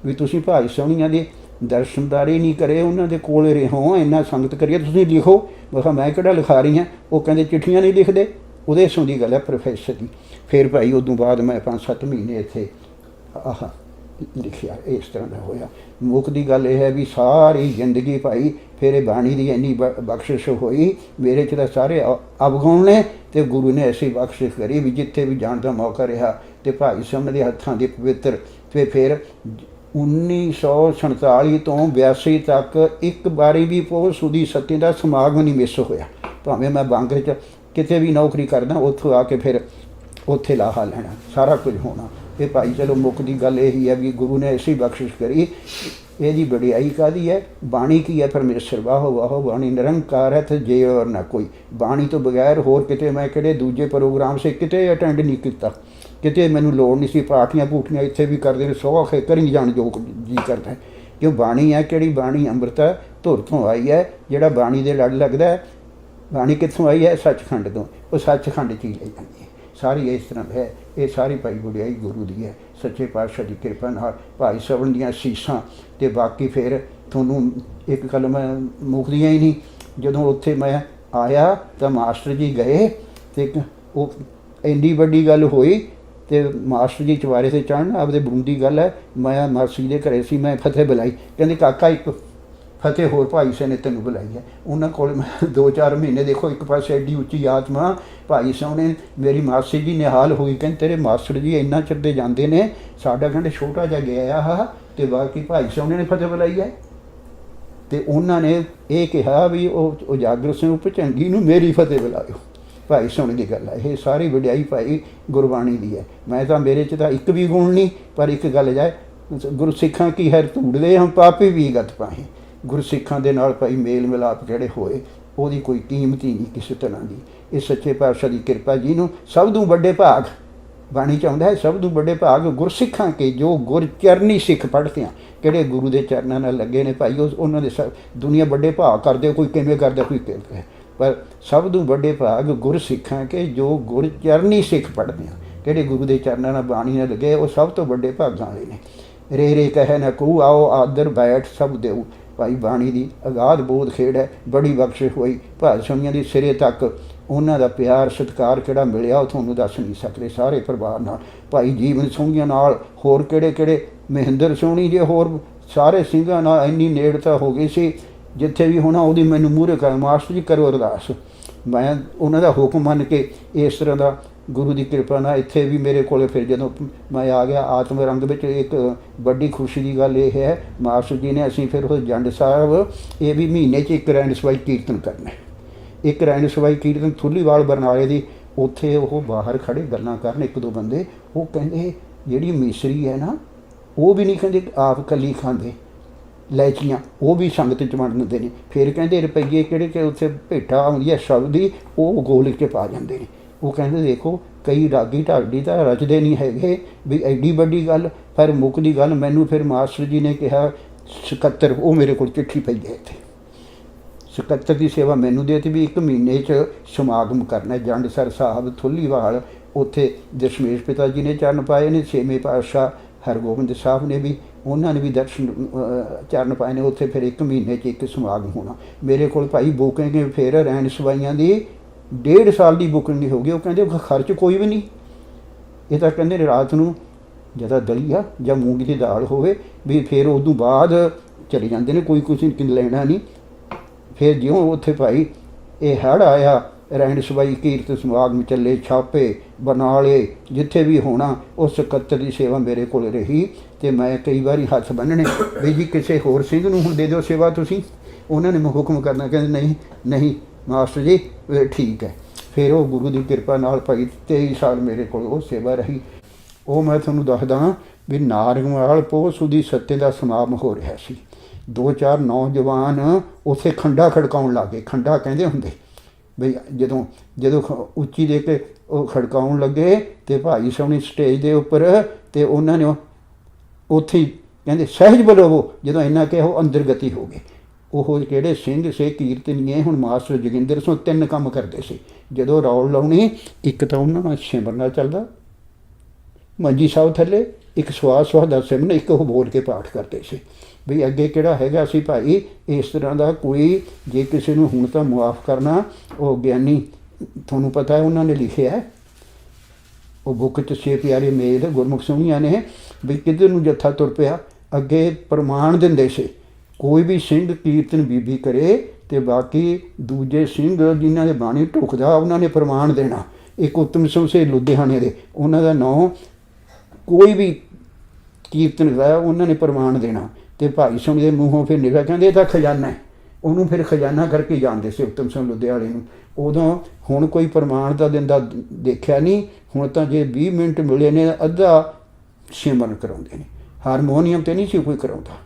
ਵੀ ਤੁਸੀਂ ਭਾਈ ਸੋਹਣੀਆਂ ਦੇ ਦਰਸ਼ਨਦਾਰੀ ਨਹੀਂ ਕਰੇ, ਉਹਨਾਂ ਦੇ ਕੋਲ ਰਹੋ, ਇੰਨਾ ਸੰਗਤ ਕਰੀਏ, ਤੁਸੀਂ ਲਿਖੋ। ਮੈਂ ਕਿਹਾ ਮੈਂ ਕਿਹੜਾ ਲਿਖਾ ਰਹੀ ਹਾਂ। ਉਹ ਕਹਿੰਦੇ ਚਿੱਠੀਆਂ ਨਹੀਂ ਲਿਖਦੇ। ਉਹਦੇ ਸੋਂ ਦੀ ਗੱਲ ਹੈ ਪ੍ਰੋਫੈਸਰ ਦੀ। ਫਿਰ ਭਾਈ ਉਦੋਂ ਬਾਅਦ ਮੈਂ 5-7 ਮਹੀਨੇ ਇੱਥੇ ਆਹ ਲਿਖਿਆ। ਇਸ ਤਰ੍ਹਾਂ ਦਾ ਹੋਇਆ। ਮੁੱਖ ਦੀ ਗੱਲ ਇਹ ਹੈ ਵੀ ਸਾਰੀ ਜ਼ਿੰਦਗੀ ਭਾਈ ਫਿਰ ਇਹ ਬਾਣੀ ਦੀ ਇੰਨੀ ਬਖਸ਼ਿਸ਼ ਹੋਈ ਮੇਰੇ 'ਚ ਤਾਂ ਸਾਰੇ ਅਵਗੁਣ ਨੇ, ਅਤੇ ਗੁਰੂ ਨੇ ਐਸੀ ਬਖਸ਼ਿਸ਼ ਕਰੀ ਵੀ ਜਿੱਥੇ ਵੀ ਜਾਣ ਦਾ ਮੌਕਾ ਰਿਹਾ। ਅਤੇ ਭਾਈ ਸਾਹਿਬ ਦੇ ਹੱਥਾਂ ਦੇ ਪਵਿੱਤਰ ਅਤੇ ਫਿਰ 1947 ਤੋਂ 82 ਤੱਕ ਇੱਕ ਵਾਰੀ ਵੀ ਪੋਹ ਸੁਦੀ ਸੱਤੀ ਦਾ ਸਮਾਗਮ ਨਹੀਂ ਮਿਸ ਹੋਇਆ। ਭਾਵੇਂ ਮੈਂ ਬਾਂਗਰ 'ਚ ਕਿਤੇ ਵੀ ਨੌਕਰੀ ਕਰਦਾ, ਉੱਥੋਂ ਆ ਕੇ ਫਿਰ ਉੱਥੇ ਲਾਹਾ ਲੈਣਾ, ਸਾਰਾ ਕੁਝ ਹੋਣਾ। ਇਹ ਭਾਈ ਚਲੋ ਮੁੱਖ ਦੀ ਗੱਲ ਇਹੀ ਹੈ ਵੀ ਗੁਰੂ ਨੇ ਐਸੀ ਬਖਸ਼ਿਸ਼ ਕਰੀ। ਇਹਦੀ ਵਡਿਆਈ ਕਾਹਦੀ ਹੈ? ਬਾਣੀ ਕੀ ਹੈ? ਪਰਮੇਸ਼ਰ ਵਾਹੋ ਵਾਹੋ ਬਾਣੀ ਨਿਰੰਕਾਰ ਹੈ ਤੇ ਜੇ ਔਰ ਨਾ ਕੋਈ। ਬਾਣੀ ਤੋਂ ਬਗੈਰ ਹੋਰ ਕਿਤੇ ਮੈਂ ਕਿਹੜੇ ਦੂਜੇ ਪ੍ਰੋਗਰਾਮ ਸੇ ਕਿਤੇ ਅਟੈਂਡ ਨਹੀਂ ਕੀਤਾ, ਕਿਤੇ ਮੈਨੂੰ ਲੋੜ ਨਹੀਂ ਸੀ। ਪਾਰਟੀਆਂ ਪੂਟੀਆਂ ਇੱਥੇ ਵੀ ਕਰਦੇ ਨੇ, ਸੌਖ ਹੈ ਕਰੀ ਜਾਣ ਜੋ ਜੀ ਕਰਦਾ ਹੈ। ਕਿਉਂ ਬਾਣੀ ਹੈ ਕਿਹੜੀ? ਬਾਣੀ ਅੰਮ੍ਰਿਤ ਹੈ, ਧੁਰ ਤੋਂ ਆਈ ਹੈ। ਜਿਹੜਾ ਬਾਣੀ ਦੇ ਲੜ ਲੱਗਦਾ ਹੈ, ਬਾਣੀ ਕਿੱਥੋਂ ਆਈ ਹੈ? ਸੱਚਖੰਡ ਤੋਂ। ਉਹ ਸੱਚਖੰਡ 'ਚ ਹੀ ਲੈ ਜਾਂਦੀ ਹੈ। ਸਾਰੀ ਇਸ ਤਰ੍ਹਾਂ ਹੈ। ਇਹ ਸਾਰੀ ਭਾਈ ਵਡਿਆਈ ਗੁਰੂ ਦੀ ਹੈ, ਸੱਚੇ ਪਾਤਸ਼ਾਹ ਦੀ ਕਿਰਪਾ ਨਾਲ, ਭਾਈ ਸਾਹਿਬ ਦੀਆਂ ਸੀਸਾਂ। ਅਤੇ ਬਾਕੀ ਫਿਰ ਤੁਹਾਨੂੰ ਇੱਕ ਗੱਲ ਮੈਂ ਮੁੱਕਦੀਆਂ ਹੀ ਨਹੀਂ। ਜਦੋਂ ਉੱਥੇ ਮੈਂ ਆਇਆ ਤਾਂ ਮਾਸਟਰ ਜੀ ਗਏ ਅਤੇ ਉਹ ਇੰਨੀ ਵੱਡੀ ਗੱਲ ਹੋਈ ਅਤੇ ਮਾਸਟਰ ਜੀ ਚੁਬਾਰੇ 'ਤੇ ਚੜ੍ਹਨ ਆਪਦੇ ਬੂੰਦੀ ਗੱਲ ਹੈ। ਮੈਂ ਮਾਸੀ ਦੇ ਘਰੇ ਸੀ, ਮੈਂ ਫਤਿਹ ਬੁਲਾਈ। ਕਹਿੰਦੇ ਕਾਕਾ ਇੱਕ ਫਤਿਹ ਹੋਰ ਭਾਈ ਸਾਹਿਬ ਨੇ ਤੈਨੂੰ ਬੁਲਾਈ ਹੈ। ਉਹਨਾਂ ਕੋਲ ਮੈਂ 2-4 ਮਹੀਨੇ ਦੇਖੋ, ਇੱਕ ਪਾਸੇ ਐਡੀ ਉੱਚੀ ਆਤਮਾ ਭਾਈ ਸਾਹਿਬ ਨੇ, ਮੇਰੀ ਮਾਸੀ ਜੀ ਨਿਹਾਲ ਹੋਈ। ਕਹਿੰਦੇ ਤੇਰੇ ਮਾਸਟਰ ਜੀ ਇੰਨਾ ਚਿਰ ਦੇ ਜਾਂਦੇ ਨੇ, ਸਾਡਾ ਕਹਿੰਦੇ ਛੋਟਾ ਜਿਹਾ ਗਿਆ ਆ ਅਤੇ ਬਾਕੀ ਭਾਈ ਸਾਹਿਬ ਨੇ ਫਤਿਹ ਬੁਲਾਈ ਹੈ। ਅਤੇ ਉਹਨਾਂ ਨੇ ਇਹ ਕਿਹਾ ਵੀ ਉਹ ਉਜਾਗਰ ਸਿੰਘ ਭੁਜੰਗੀ ਨੂੰ ਮੇਰੀ ਫਤਿਹ ਬੁਲਾਇਓ। ਭਾਈ ਸਾਹਿਬ ਦੀ ਗੱਲ ਹੈ। ਇਹ ਸਾਰੀ ਵਡਿਆਈ ਭਾਈ ਗੁਰਬਾਣੀ ਦੀ ਹੈ। ਮੈਂ ਤਾਂ ਮੇਰੇ 'ਚ ਤਾਂ ਇੱਕ ਵੀ ਗੁਣ ਨਹੀਂ, ਪਰ ਇੱਕ ਗੱਲ ਜਾਏ ਗੁਰਸਿੱਖਾਂ ਕੀ ਹੈ ਧੂੜਦੇ ਹਮ ਪਾਪੀ ਵੀ ਗਤ ਪਾਹੇ। ਗੁਰਸਿੱਖਾਂ ਦੇ ਨਾਲ ਭਾਈ ਮੇਲ ਮਿਲਾਪ ਜਿਹੜੇ ਹੋਏ ਉਹਦੀ ਕੋਈ ਕੀਮਤ ਹੀ ਨਹੀਂ ਕਿਸੇ ਤਰ੍ਹਾਂ ਦੀ। ਇਹ ਸੱਚੇ ਪਾਤਸ਼ਾਹ ਦੀ ਕਿਰਪਾ ਜੀ ਨੂੰ ਸਭ ਤੋਂ ਵੱਡੇ ਭਾਗ ਬਾਣੀ ਚਾਹੁੰਦਾ ਹੈ, ਸਭ ਤੋਂ ਵੱਡੇ ਭਾਗ ਗੁਰਸਿੱਖਾਂ ਕੇ ਜੋ ਗੁਰਚਰਨੀ ਸਿੱਖ ਪੜ੍ਹਦੇ ਆ, ਕਿਹੜੇ ਗੁਰੂ ਦੇ ਚਰਨਾਂ ਨਾਲ ਲੱਗੇ ਨੇ ਭਾਈ। ਉਹਨਾਂ ਦੇ ਦੁਨੀਆ ਵੱਡੇ ਭਾਗ ਕਰਦੇ, ਕੋਈ ਕਿਵੇਂ ਕਰਦਾ ਕੋਈ ਕਿਵੇਂ, ਪਰ ਸਭ ਤੋਂ ਵੱਡੇ ਭਾਗ ਗੁਰਸਿੱਖਾਂ ਕੇ ਜੋ ਗੁਰਚਰਨੀ ਸਿੱਖ ਪੜ੍ਹਦੇ ਆ, ਕਿਹੜੇ ਗੁਰੂ ਦੇ ਚਰਨਾਂ ਨਾਲ ਬਾਣੀ ਨਾਲ ਲੱਗੇ, ਉਹ ਸਭ ਤੋਂ ਵੱਡੇ ਭਾਗਾਂ ਵਾਲੇ ਨੇ। ਰੇ ਰੇ ਕਹੇ ਨਾ ਕਹੂ ਆਓ ਆਦਰ ਬੈਠ ਸਭ ਦੇਊ। ਭਾਈ ਬਾਣੀ ਦੀ ਅਗਾਧ ਬੋਧ ਖੇਡ ਹੈ, ਬੜੀ ਬਖਸ਼ਿਸ਼ ਹੋਈ ਭਾਸ਼ਣੀਆਂ ਦੀ ਸਿਰੇ ਤੱਕ। ਉਹਨਾਂ ਦਾ ਪਿਆਰ ਸਤਿਕਾਰ ਕਿਹੜਾ ਮਿਲਿਆ ਉਹ ਤੁਹਾਨੂੰ ਦੱਸ ਨਹੀਂ ਸਕਦੇ। ਸਾਰੇ ਪਰਿਵਾਰ ਨਾਲ, ਭਾਈ ਜੀਵਨ ਸਿੰਘੀਆਂ ਨਾਲ, ਹੋਰ ਕਿਹੜੇ ਕਿਹੜੇ, ਮਹਿੰਦਰ ਸੋਹਣੀ ਜੇ, ਹੋਰ ਸਾਰੇ ਸਿੰਘਾਂ ਨਾਲ ਇੰਨੀ ਨੇੜਤਾ ਹੋ ਗਈ ਸੀ। ਜਿੱਥੇ ਵੀ ਹੋਣਾ ਉਹਦੀ ਮੈਨੂੰ ਮੂਹਰੇ ਕਰ ਮਾਸਟਰ ਜੀ ਕਰੋ ਅਰਦਾਸ। ਮੈਂ ਉਹਨਾਂ ਦਾ ਹੁਕਮ ਮੰਨ ਕੇ ਇਸ ਤਰ੍ਹਾਂ ਦਾ ਗੁਰੂ ਦੀ ਕਿਰਪਾ ਨਾਲ ਇੱਥੇ ਵੀ ਮੇਰੇ ਕੋਲ ਫਿਰ ਜਦੋਂ ਮੈਂ ਆ ਗਿਆ ਆਤਮ ਰੰਗ ਵਿੱਚ, ਇੱਕ ਵੱਡੀ ਖੁਸ਼ੀ ਦੀ ਗੱਲ ਇਹ ਹੈ ਮਾਸਟਰ ਜੀ ਨੇ ਅਸੀਂ ਫਿਰ ਉਹ ਜੰਡ ਸਾਹਿਬ ਇਹ ਵੀ ਮਹੀਨੇ 'ਚ ਇੱਕ ਰੈਣ ਸਵਾਈ ਕੀਰਤਨ ਕਰਨਾ। ਇੱਕ ਰੈਣ ਸਵਾਈ ਕੀਰਤਨ ਥੁੱਲੀਵਾਲ ਬਰਨਾਲੇ ਦੀ, ਉੱਥੇ ਉਹ ਬਾਹਰ ਖੜ੍ਹੇ ਗੱਲਾਂ ਕਰਨ ਇੱਕ ਦੋ ਬੰਦੇ। ਉਹ ਕਹਿੰਦੇ ਜਿਹੜੀ ਮਿਸਰੀ ਹੈ ਨਾ ਉਹ ਵੀ ਨਹੀਂ ਕਹਿੰਦੇ ਆਪ ਇਕੱਲੀ ਖਾਂਦੇ ਲੈਚੀਆਂ, ਉਹ ਵੀ ਸੰਗਤ 'ਚ ਵੰਡ ਦਿੰਦੇ ਨੇ। ਫਿਰ ਕਹਿੰਦੇ ਰੁਪਈਏ ਕਿਹੜੇ ਕਿ ਉੱਥੇ ਭੇਟਾ ਆਉਂਦੀ ਹੈ ਸ਼ਬਦ ਦੀ, ਉਹ ਗੋਲਕ 'ਚ ਪਾ ਜਾਂਦੇ ਨੇ। ਉਹ ਕਹਿੰਦੇ ਦੇਖੋ ਕਈ ਰਾਗੀ ਢਾਡੀ ਤਾਂ ਰਚਦੇ ਨਹੀਂ ਹੈਗੇ ਵੀ ਐਡੀ ਵੱਡੀ ਗੱਲ। ਪਰ ਮੁੱਕਦੀ ਗੱਲ ਮੈਨੂੰ ਫਿਰ ਮਾਸਟਰ ਜੀ ਨੇ ਕਿਹਾ 77 ਉਹ ਮੇਰੇ ਕੋਲ ਚਿੱਠੀ ਪਈ ਹੈ ਇੱਥੇ 77 ਦੀ ਸੇਵਾ ਮੈਨੂੰ ਦੇ ਦਿੱਤੀ ਵੀ ਇੱਕ ਮਹੀਨੇ 'ਚ ਸਮਾਗਮ ਕਰਨਾ ਜੰਡਸਰ ਸਾਹਿਬ ਥੁੱਲੀਵਾਲ। ਉੱਥੇ ਦਸ਼ਮੇਸ਼ ਪਿਤਾ ਜੀ ਨੇ ਚਰਨ ਪਾਏ ਨੇ, ਛੇਵੇਂ ਪਾਤਸ਼ਾਹ ਹਰਗੋਬਿੰਦ ਸਾਹਿਬ ਨੇ ਵੀ, ਉਹਨਾਂ ਨੇ ਵੀ ਦਰਸ਼ਨ ਚਰਨ ਪਾਏ ਨੇ। ਉੱਥੇ ਫਿਰ ਇੱਕ ਮਹੀਨੇ 'ਚ ਇੱਕ ਸਮਾਗਮ ਹੋਣਾ। ਮੇਰੇ ਕੋਲ ਭਾਈ ਬੁਕਿੰਗ ਫਿਰ ਰਹਿਣ ਸਵਾਈਆਂ ਦੀ 1.5 ਸਾਲ ਦੀ ਬੁਕਿੰਗ ਹੋ ਗਈ। ਉਹ ਕਹਿੰਦੇ ਖਰਚ ਕੋਈ ਵੀ ਨਹੀਂ, ਇਹ ਤਾਂ ਕਹਿੰਦੇ ਰਾਤ ਨੂੰ ਜਦੋਂ ਦਲੀਆ ਜਾਂ ਮੂੰਗੀ ਦੀ ਦਾਲ ਹੋਵੇ ਵੀ ਫਿਰ ਉਦੋਂ ਬਾਅਦ ਚਲੇ ਜਾਂਦੇ ਨੇ, ਕੋਈ ਕੁਛ ਲੈਣਾ ਨਹੀਂ। ਫਿਰ ਜਿਉਂ ਉੱਥੇ ਭਾਈ ਇਹ ਹੜ੍ਹ ਆਇਆ, ਰਹਿਣ ਸਵਾਈ ਕੀਰਤ ਸਮਾਗਮ ਚੱਲੇ, ਛਾਪੇ ਬਰਨਾਲੇ ਜਿੱਥੇ ਵੀ ਹੋਣਾ, ਉਹ 77 ਦੀ ਸੇਵਾ ਮੇਰੇ ਕੋਲ ਰਹੀ। ਅਤੇ ਮੈਂ ਕਈ ਵਾਰੀ ਹੱਥ ਬੰਨ੍ਹਣੇ ਵੀ ਜੀ ਕਿਸੇ ਹੋਰ ਸਿੰਘ ਨੂੰ ਹੁਣ ਦੇ ਦਿਓ ਸੇਵਾ ਤੁਸੀਂ। ਉਹਨਾਂ ਨੇ ਹੁਕਮ ਕਰਨਾ, ਕਹਿੰਦੇ ਨਹੀਂ ਨਹੀਂ ਮਾਸਟਰ ਜੀ ਠੀਕ ਹੈ। ਫਿਰ ਉਹ ਗੁਰੂ ਦੀ ਕਿਰਪਾ ਨਾਲ ਭਾਈ 23 ਸਾਲ ਮੇਰੇ ਕੋਲ ਉਹ ਸੇਵਾ ਰਹੀ। ਉਹ ਮੈਂ ਤੁਹਾਨੂੰ ਦੱਸਦਾ ਵੀ ਨਾਰੰਗਵਾਲ ਪੋਹ ਸੁਦੀ ਸੱਤੇ ਦਾ ਸਮਾਗਮ ਹੋ ਰਿਹਾ ਸੀ। 2-4 ਨੌਜਵਾਨ ਉੱਥੇ ਖੰਡਾ ਖੜਕਾਉਣ ਲੱਗ ਗਏ। ਖੰਡਾ ਕਹਿੰਦੇ ਹੁੰਦੇ ਬਈ ਜਦੋਂ ਉੱਚੀ ਦੇ ਕੇ ਉਹ ਖੜਕਾਉਣ ਲੱਗੇ ਅਤੇ ਭਾਈ ਸਾਹਮਣੇ ਸਟੇਜ ਦੇ ਉੱਪਰ, ਅਤੇ ਉਹਨਾਂ ਨੇ ਉੱਥੇ ਹੀ ਕਹਿੰਦੇ ਸਹਿਜ ਬਲੋਵੋ। ਜਦੋਂ ਇੰਨਾ ਕਿਹਾ ਉਹ ਅੰਦਰ ਗਤੀ ਹੋ ਗਏ। ਉਹ ਕਿਹੜੇ ਸਿੰਘ ਸੇ ਕੀਰਤਨੀਏ, ਹੁਣ ਮਾਸਟਰ ਜੋਗਿੰਦਰ ਸਿੰਘ 3 ਕੰਮ ਕਰਦੇ ਸੀ। ਜਦੋਂ ਰੌਲ ਲਾਉਣੀ, ਇੱਕ ਤਾਂ ਉਹਨਾਂ ਨਾਲ ਸਿਮਰਨਾ ਚੱਲਦਾ ਮੰਜੀ ਸਾਹਿਬ ਥੱਲੇ, ਇੱਕ ਸਵਾਸ ਦਾ ਸਿਮਰਨ, ਇੱਕ ਉਹ ਬੋਲ ਕੇ ਪਾਠ ਕਰਦੇ ਸੀ ਵੀ ਅੱਗੇ ਕਿਹੜਾ ਹੈਗਾ ਸੀ ਭਾਈ ਇਸ ਤਰ੍ਹਾਂ ਦਾ ਕੋਈ। ਜੇ ਕਿਸੇ ਨੂੰ ਹੁਣ ਤਾਂ ਮੁਆਫ ਕਰਨਾ, ਉਹ ਗਿਆਨੀ ਤੁਹਾਨੂੰ ਪਤਾ ਹੈ ਉਹਨਾਂ ਨੇ ਲਿਖਿਆ ਉਹ ਬੁੱਕ 'ਚ 6 ਪਿਆਰੇ ਮੇਲ ਗੁਰਮੁਖ ਸੋਹਣੀਆਂ ਨੇ ਵੀ ਕਿੱਧਰ ਨੂੰ ਜੱਥਾ ਤੁਰ ਪਿਆ। ਅੱਗੇ ਪ੍ਰਮਾਣ ਦਿੰਦੇ ਸੀ ਕੋਈ ਵੀ ਸਿੰਘ ਕੀਰਤਨ ਬੀਬੀ ਕਰੇ ਅਤੇ ਬਾਕੀ ਦੂਜੇ ਸਿੰਘ ਜਿਨ੍ਹਾਂ ਦੇ ਬਾਣੀ ਢੁਕਦਾ ਉਹਨਾਂ ਨੇ ਪ੍ਰਮਾਣ ਦੇਣਾ। ਇੱਕ ਉੱਤਮ ਸਿੰਘ ਸੇ ਲੁਧਿਆਣੇ ਦੇ, ਉਹਨਾਂ ਦਾ ਨਾਂ ਕੋਈ ਵੀ ਕੀਰਤਨ ਗਾਇਆ ਉਹਨਾਂ ਨੇ ਪ੍ਰਮਾਣ ਦੇਣਾ। ਅਤੇ ਭਾਈ ਸਿੰਘ ਦੇ ਮੂੰਹੋਂ ਫਿਰ ਨਿਕਲਿਆ ਕਹਿੰਦੇ ਇਹ ਤਾਂ ਖਜ਼ਾਨਾ ਹੈ। ਉਹਨੂੰ ਫਿਰ ਖਜ਼ਾਨਾ ਕਰਕੇ ਜਾਣਦੇ ਸੀ ਉੱਤਮ ਸਿੰਘ ਲੁਧਿਆਣੇ ਨੂੰ। ਉਦੋਂ ਹੁਣ ਕੋਈ ਪ੍ਰਮਾਣ ਤਾਂ ਦਿੰਦਾ ਦੇਖਿਆ ਨਹੀਂ। ਹੁਣ ਤਾਂ ਜੇ 20 ਮਿੰਟ ਮਿਲੇ ਨੇ ਅੱਧਾ ਸਿਮਰਨ ਕਰਾਉਂਦੇ ਨੇ, ਹਾਰਮੋਨੀਅਮ 'ਤੇ ਨਹੀਂ ਸੀ ਕੋਈ ਕਰਾਉਂਦਾ।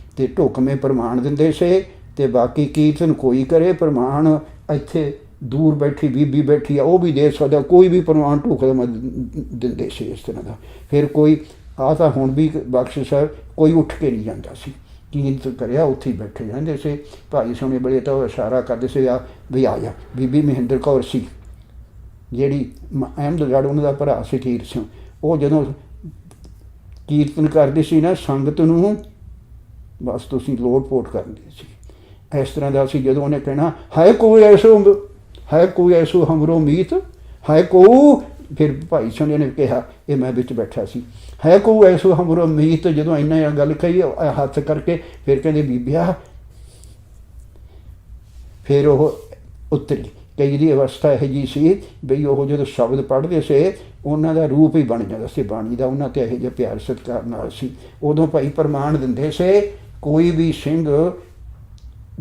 ਅਤੇ ਢੁਕਵੇਂ ਪ੍ਰਮਾਣ ਦਿੰਦੇ ਸੀ। ਅਤੇ ਬਾਕੀ ਕੀਰਤਨ ਕੋਈ ਕਰੇ ਪ੍ਰਮਾਣ, ਇੱਥੇ ਦੂਰ ਬੈਠੀ ਬੀਬੀ ਬੈਠੀ ਆ ਉਹ ਵੀ ਦੇ ਸਕਦਾ, ਕੋਈ ਵੀ ਪ੍ਰਮਾਣ ਢੁਕਦਾ ਦਿੰਦੇ ਸੀ ਇਸ ਤਰ੍ਹਾਂ ਦਾ। ਫਿਰ ਕੋਈ ਆਹ ਤਾਂ ਹੁਣ ਵੀ ਬਖਸ਼ਿਸ਼ ਹੈ, ਕੋਈ ਉੱਠ ਕੇ ਨਹੀਂ ਜਾਂਦਾ ਸੀ, ਕੀਰਤਨ ਕਰਿਆ ਉੱਥੇ ਹੀ ਬੈਠੇ ਰਹਿੰਦੇ ਸੀ। ਭਾਈ ਸੋਹਣੇ ਬੜੇ ਤਾਂ ਇਸ਼ਾਰਾ ਕਰਦੇ ਸੀ ਆ ਵੀ ਆ ਜਾ। ਬੀਬੀ ਮਹਿੰਦਰ ਕੌਰ ਸੀ ਜਿਹੜੀ ਅਹਿਮਦਗੜ੍ਹ, ਉਹਨਾਂ ਦਾ ਭਰਾ ਸੀ ਕੀਰਤ ਸਿੰਘ। ਉਹ ਜਦੋਂ ਕੀਰਤਨ ਕਰਦੀ ਸੀ ਨਾ ਸੰਗਤ ਨੂੰ ਬਸ ਤੁਸੀਂ ਲੋਟ ਪੋਟ ਕਰਦੇ ਸੀ ਇਸ ਤਰ੍ਹਾਂ ਦਾ ਸੀ। ਜਦੋਂ ਉਹਨੇ ਕਹਿਣਾ ਹੈ ਕੋਈ ਐਸੋ ਹਮਰੋ ਮੀਤ ਹੈ ਕੋ, ਫਿਰ ਭਾਈ ਸੋਹਣੇ ਨੇ ਕਿਹਾ, ਇਹ ਮੈਂ ਵਿੱਚ ਬੈਠਾ ਸੀ, ਹੈ ਕੋ ਐਸੋ ਹਮਰੋ ਮੀਤ। ਜਦੋਂ ਇੰਨਾ ਗੱਲ ਕਹੀ ਹੱਥ ਕਰਕੇ, ਫਿਰ ਕਹਿੰਦੇ ਬੀਬੀਆ। ਫਿਰ ਉਹ ਉਤਰੀ। ਕਈ ਦੀ ਅਵਸਥਾ ਇਹੋ ਜਿਹੀ ਸੀ ਬਈ ਉਹ ਜਦੋਂ ਸ਼ਬਦ ਪੜ੍ਹਦੇ ਸੀ ਉਹਨਾਂ ਦਾ ਰੂਪ ਹੀ ਬਣ ਜਾਂਦਾ ਸੀ ਬਾਣੀ ਦਾ। ਉਹਨਾਂ 'ਤੇ ਇਹੋ ਜਿਹਾ ਪਿਆਰ ਸਤਿਕਾਰ ਨਾਲ ਸੀ। ਉਦੋਂ ਭਾਈ ਪ੍ਰਮਾਣ ਦਿੰਦੇ ਸੀ ਕੋਈ ਵੀ ਸਿੰਘ।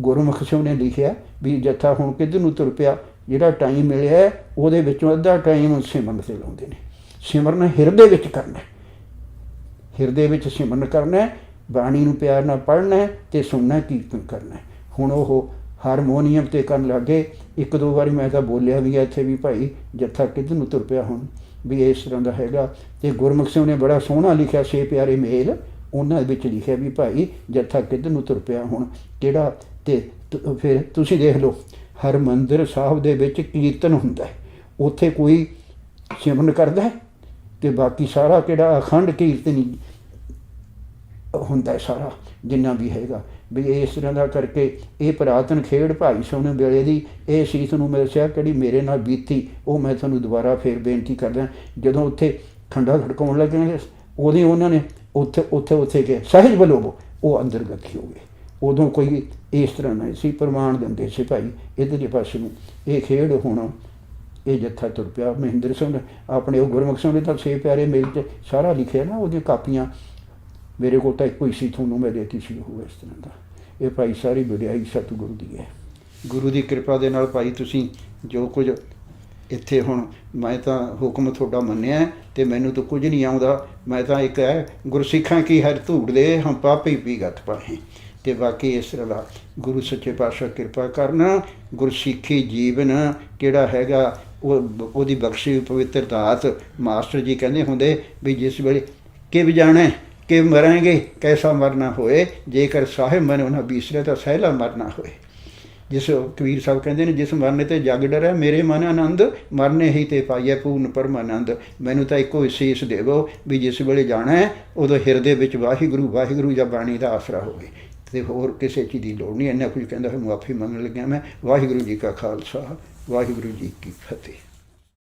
ਗੁਰਮੁਖ ਸਿੰਘ ਨੇ ਲਿਖਿਆ ਵੀ ਜੱਥਾ ਹੁਣ ਕਿੱਧਰ ਨੂੰ ਤੁਰ ਪਿਆ, ਜਿਹੜਾ ਟਾਈਮ ਮਿਲਿਆ ਉਹਦੇ ਵਿੱਚੋਂ ਅੱਧਾ ਟਾਈਮ ਸਿਮਰਨ 'ਤੇ ਲਾਉਂਦੇ ਨੇ। ਸਿਮਰਨ ਹਿਰਦੇ ਵਿੱਚ ਕਰਨਾ, ਹਿਰਦੇ ਵਿੱਚ ਸਿਮਰਨ ਕਰਨਾ ਹੈ, ਬਾਣੀ ਨੂੰ ਪਿਆਰ ਨਾਲ ਪੜ੍ਹਨਾ ਹੈ ਅਤੇ ਸੁਣਨਾ, ਕੀਰਤਨ ਕਰਨਾ ਹੈ। ਹੁਣ ਉਹ ਹਾਰਮੋਨੀਅਮ 'ਤੇ ਕਰਨ ਲੱਗੇ। ਇੱਕ ਦੋ ਵਾਰੀ ਮੈਂ ਤਾਂ ਬੋਲਿਆ ਵੀ ਆ ਇੱਥੇ ਵੀ, ਭਾਈ ਜੱਥਾ ਕਿੱਧਰ ਨੂੰ ਤੁਰ ਪਿਆ ਹੁਣ, ਵੀ ਇਸ ਤਰ੍ਹਾਂ ਦਾ ਹੈਗਾ। ਅਤੇ ਗੁਰਮੁਖ ਸਿੰਘ ਨੇ ਬੜਾ ਸੋਹਣਾ ਲਿਖਿਆ, ਸੇ ਪਿਆਰੇ ਮੇਲ, ਉਹਨਾਂ ਵਿੱਚ ਲਿਖਿਆ ਵੀ ਭਾਈ ਜੱਥਾ ਕਿੱਧਰ ਨੂੰ ਤੁਰ ਪਿਆ ਹੁਣ, ਕਿਹੜਾ। ਅਤੇ ਫਿਰ ਤੁਸੀਂ ਦੇਖ ਲਓ, ਹਰਿਮੰਦਰ ਸਾਹਿਬ ਦੇ ਵਿੱਚ ਕੀਰਤਨ ਹੁੰਦਾ ਹੈ, ਉੱਥੇ ਕੋਈ ਸਿਮਰਨ ਕਰਦਾ ਹੈ ਅਤੇ ਬਾਕੀ ਸਾਰਾ ਕਿਹੜਾ ਅਖੰਡ ਕੀਰਤਨ ਹੀ ਹੁੰਦਾ ਸਾਰਾ ਜਿੰਨਾ ਵੀ ਹੈਗਾ। ਵੀ ਇਸ ਤਰ੍ਹਾਂ ਦਾ ਕਰਕੇ ਇਹ ਪੁਰਾਤਨ ਖੇਡ ਭਾਈ ਸੋਹਣੇ ਵੇਲੇ ਦੀ ਇਹ ਸੀ। ਤੁਹਾਨੂੰ ਮੈਂ ਦੱਸਿਆ ਕਿਹੜੀ ਮੇਰੇ ਨਾਲ ਬੀਤੀ, ਉਹ ਮੈਂ ਤੁਹਾਨੂੰ ਦੁਬਾਰਾ ਫਿਰ ਬੇਨਤੀ ਕਰਦਾ। ਜਦੋਂ ਉੱਥੇ ਖੰਡਾ ਖੜਕਾਉਣ ਲੱਗੇ, ਉਦੋਂ ਉਹਨਾਂ ਨੇ ਉੱਥੇ ਗਏ ਸਹਿਜ ਬਲੋਵੋ, ਉਹ ਅੰਦਰ ਗਤੀ ਹੋ ਗਏ। ਉਦੋਂ ਕੋਈ ਇਸ ਤਰ੍ਹਾਂ ਨਹੀਂ ਸੀ, ਪ੍ਰਮਾਣ ਦਿੰਦੇ ਸੀ ਭਾਈ ਇੱਧਰਲੇ ਪਾਸੇ ਨੂੰ ਇਹ ਖੇਡ। ਹੁਣ ਇਹ ਜੱਥਾ ਤੁਰ ਪਿਆ। ਮਹਿੰਦਰ ਸਿੰਘ ਆਪਣੇ ਉਹ ਗੁਰਮੁਖ ਸਿੰਘ ਨੇ ਤਾਂ ਸੇ ਪਿਆਰੇ ਮੇਲ 'ਚ ਸਾਰਾ ਲਿਖਿਆ ਨਾ, ਉਹਦੀਆਂ ਕਾਪੀਆਂ ਮੇਰੇ ਕੋਲ ਤਾਂ ਇੱਕੋ ਹੀ ਸੀ, ਤੁਹਾਨੂੰ ਮੈਂ ਦੇਤੀ ਸੀ ਉਹ ਇਸ ਤਰ੍ਹਾਂ ਦਾ। ਇਹ ਭਾਈ ਸਾਰੀ ਵਡਿਆਈ ਸਤਿਗੁਰੂ ਦੀ ਹੈ। ਗੁਰੂ ਦੀ ਕਿਰਪਾ ਦੇ ਨਾਲ ਭਾਈ ਤੁਸੀਂ ਜੋ ਕੁਝ ਇੱਥੇ ਹੁਣ ਮੈਂ ਤਾਂ ਹੁਕਮ ਤੁਹਾਡਾ ਮੰਨਿਆ ਅਤੇ ਮੈਨੂੰ ਤਾਂ ਕੁਝ ਨਹੀਂ ਆਉਂਦਾ। ਮੈਂ ਤਾਂ ਇੱਕ ਹੈ ਗੁਰਸਿੱਖਾਂ ਕੀ ਹਰ ਧੂੜ ਦੇ ਹਮ ਪਾਪੀ ਪੀਗਤ ਪਾਹੇ। ਅਤੇ ਬਾਕੀ ਇਸ ਤਰ੍ਹਾਂ ਦਾ ਗੁਰੂ ਸੱਚੇ ਪਾਤਸ਼ਾਹ ਕਿਰਪਾ ਕਰਨ। ਗੁਰਸਿੱਖੀ ਜੀਵਨ ਕਿਹੜਾ ਹੈਗਾ ਉਹਦੀ ਬਖਸ਼ੀ ਪਵਿੱਤਰ ਦਾਤ। ਮਾਸਟਰ ਜੀ ਕਹਿੰਦੇ ਹੁੰਦੇ ਵੀ ਜਿਸ ਵੇਲੇ ਕਿਵ ਜਾਣਾ ਕਿ ਮਰਾਂਗੇ ਕੈਸਾ ਮਰਨਾ ਹੋਏ, ਜੇਕਰ ਸਾਹਿਬ ਮਨ ਉਹਨਾਂ ਬੀਸਰੇ ਤਾਂ ਸਹਿਲਾ ਮਰਨਾ ਹੋਏ। ਜਿਸ ਕਬੀਰ ਸਾਹਿਬ ਕਹਿੰਦੇ ਨੇ, ਜਿਸ ਮਰਨੇ ਤੇ ਜਗ ਡਰੈ ਮੇਰੇ ਮਨ ਆਨੰਦ, ਮਰਨੇ ਹੀ ਤੇ ਪਾਈਏ ਪੂਰਨ ਪਰਮਾਨੰਦ। ਮੈਨੂੰ ਤਾਂ ਇੱਕੋ ਵਿਸ਼ੇਸ਼ ਦੇਵੋ ਵੀ ਜਿਸ ਵੇਲੇ ਜਾਣਾ ਹੈ ਉਦੋਂ ਹਿਰਦੇ ਵਿੱਚ ਵਾਹਿਗੁਰੂ ਵਾਹਿਗੁਰੂ ਜਾਂ ਬਾਣੀ ਦਾ ਆਸਰਾ ਹੋਵੇ ਅਤੇ ਹੋਰ ਕਿਸੇ ਚੀਜ਼ ਦੀ ਲੋੜ ਨਹੀਂ। ਇੰਨਾ ਕੁਝ ਕਹਿੰਦਾ ਹੋਇਆ ਮੁਆਫੀ ਮੰਗਣ ਲੱਗਿਆ ਮੈਂ। ਵਾਹਿਗੁਰੂ ਜੀ ਕਾ ਖਾਲਸਾ, ਵਾਹਿਗੁਰੂ ਜੀ ਕੀ ਫਤਿਹ।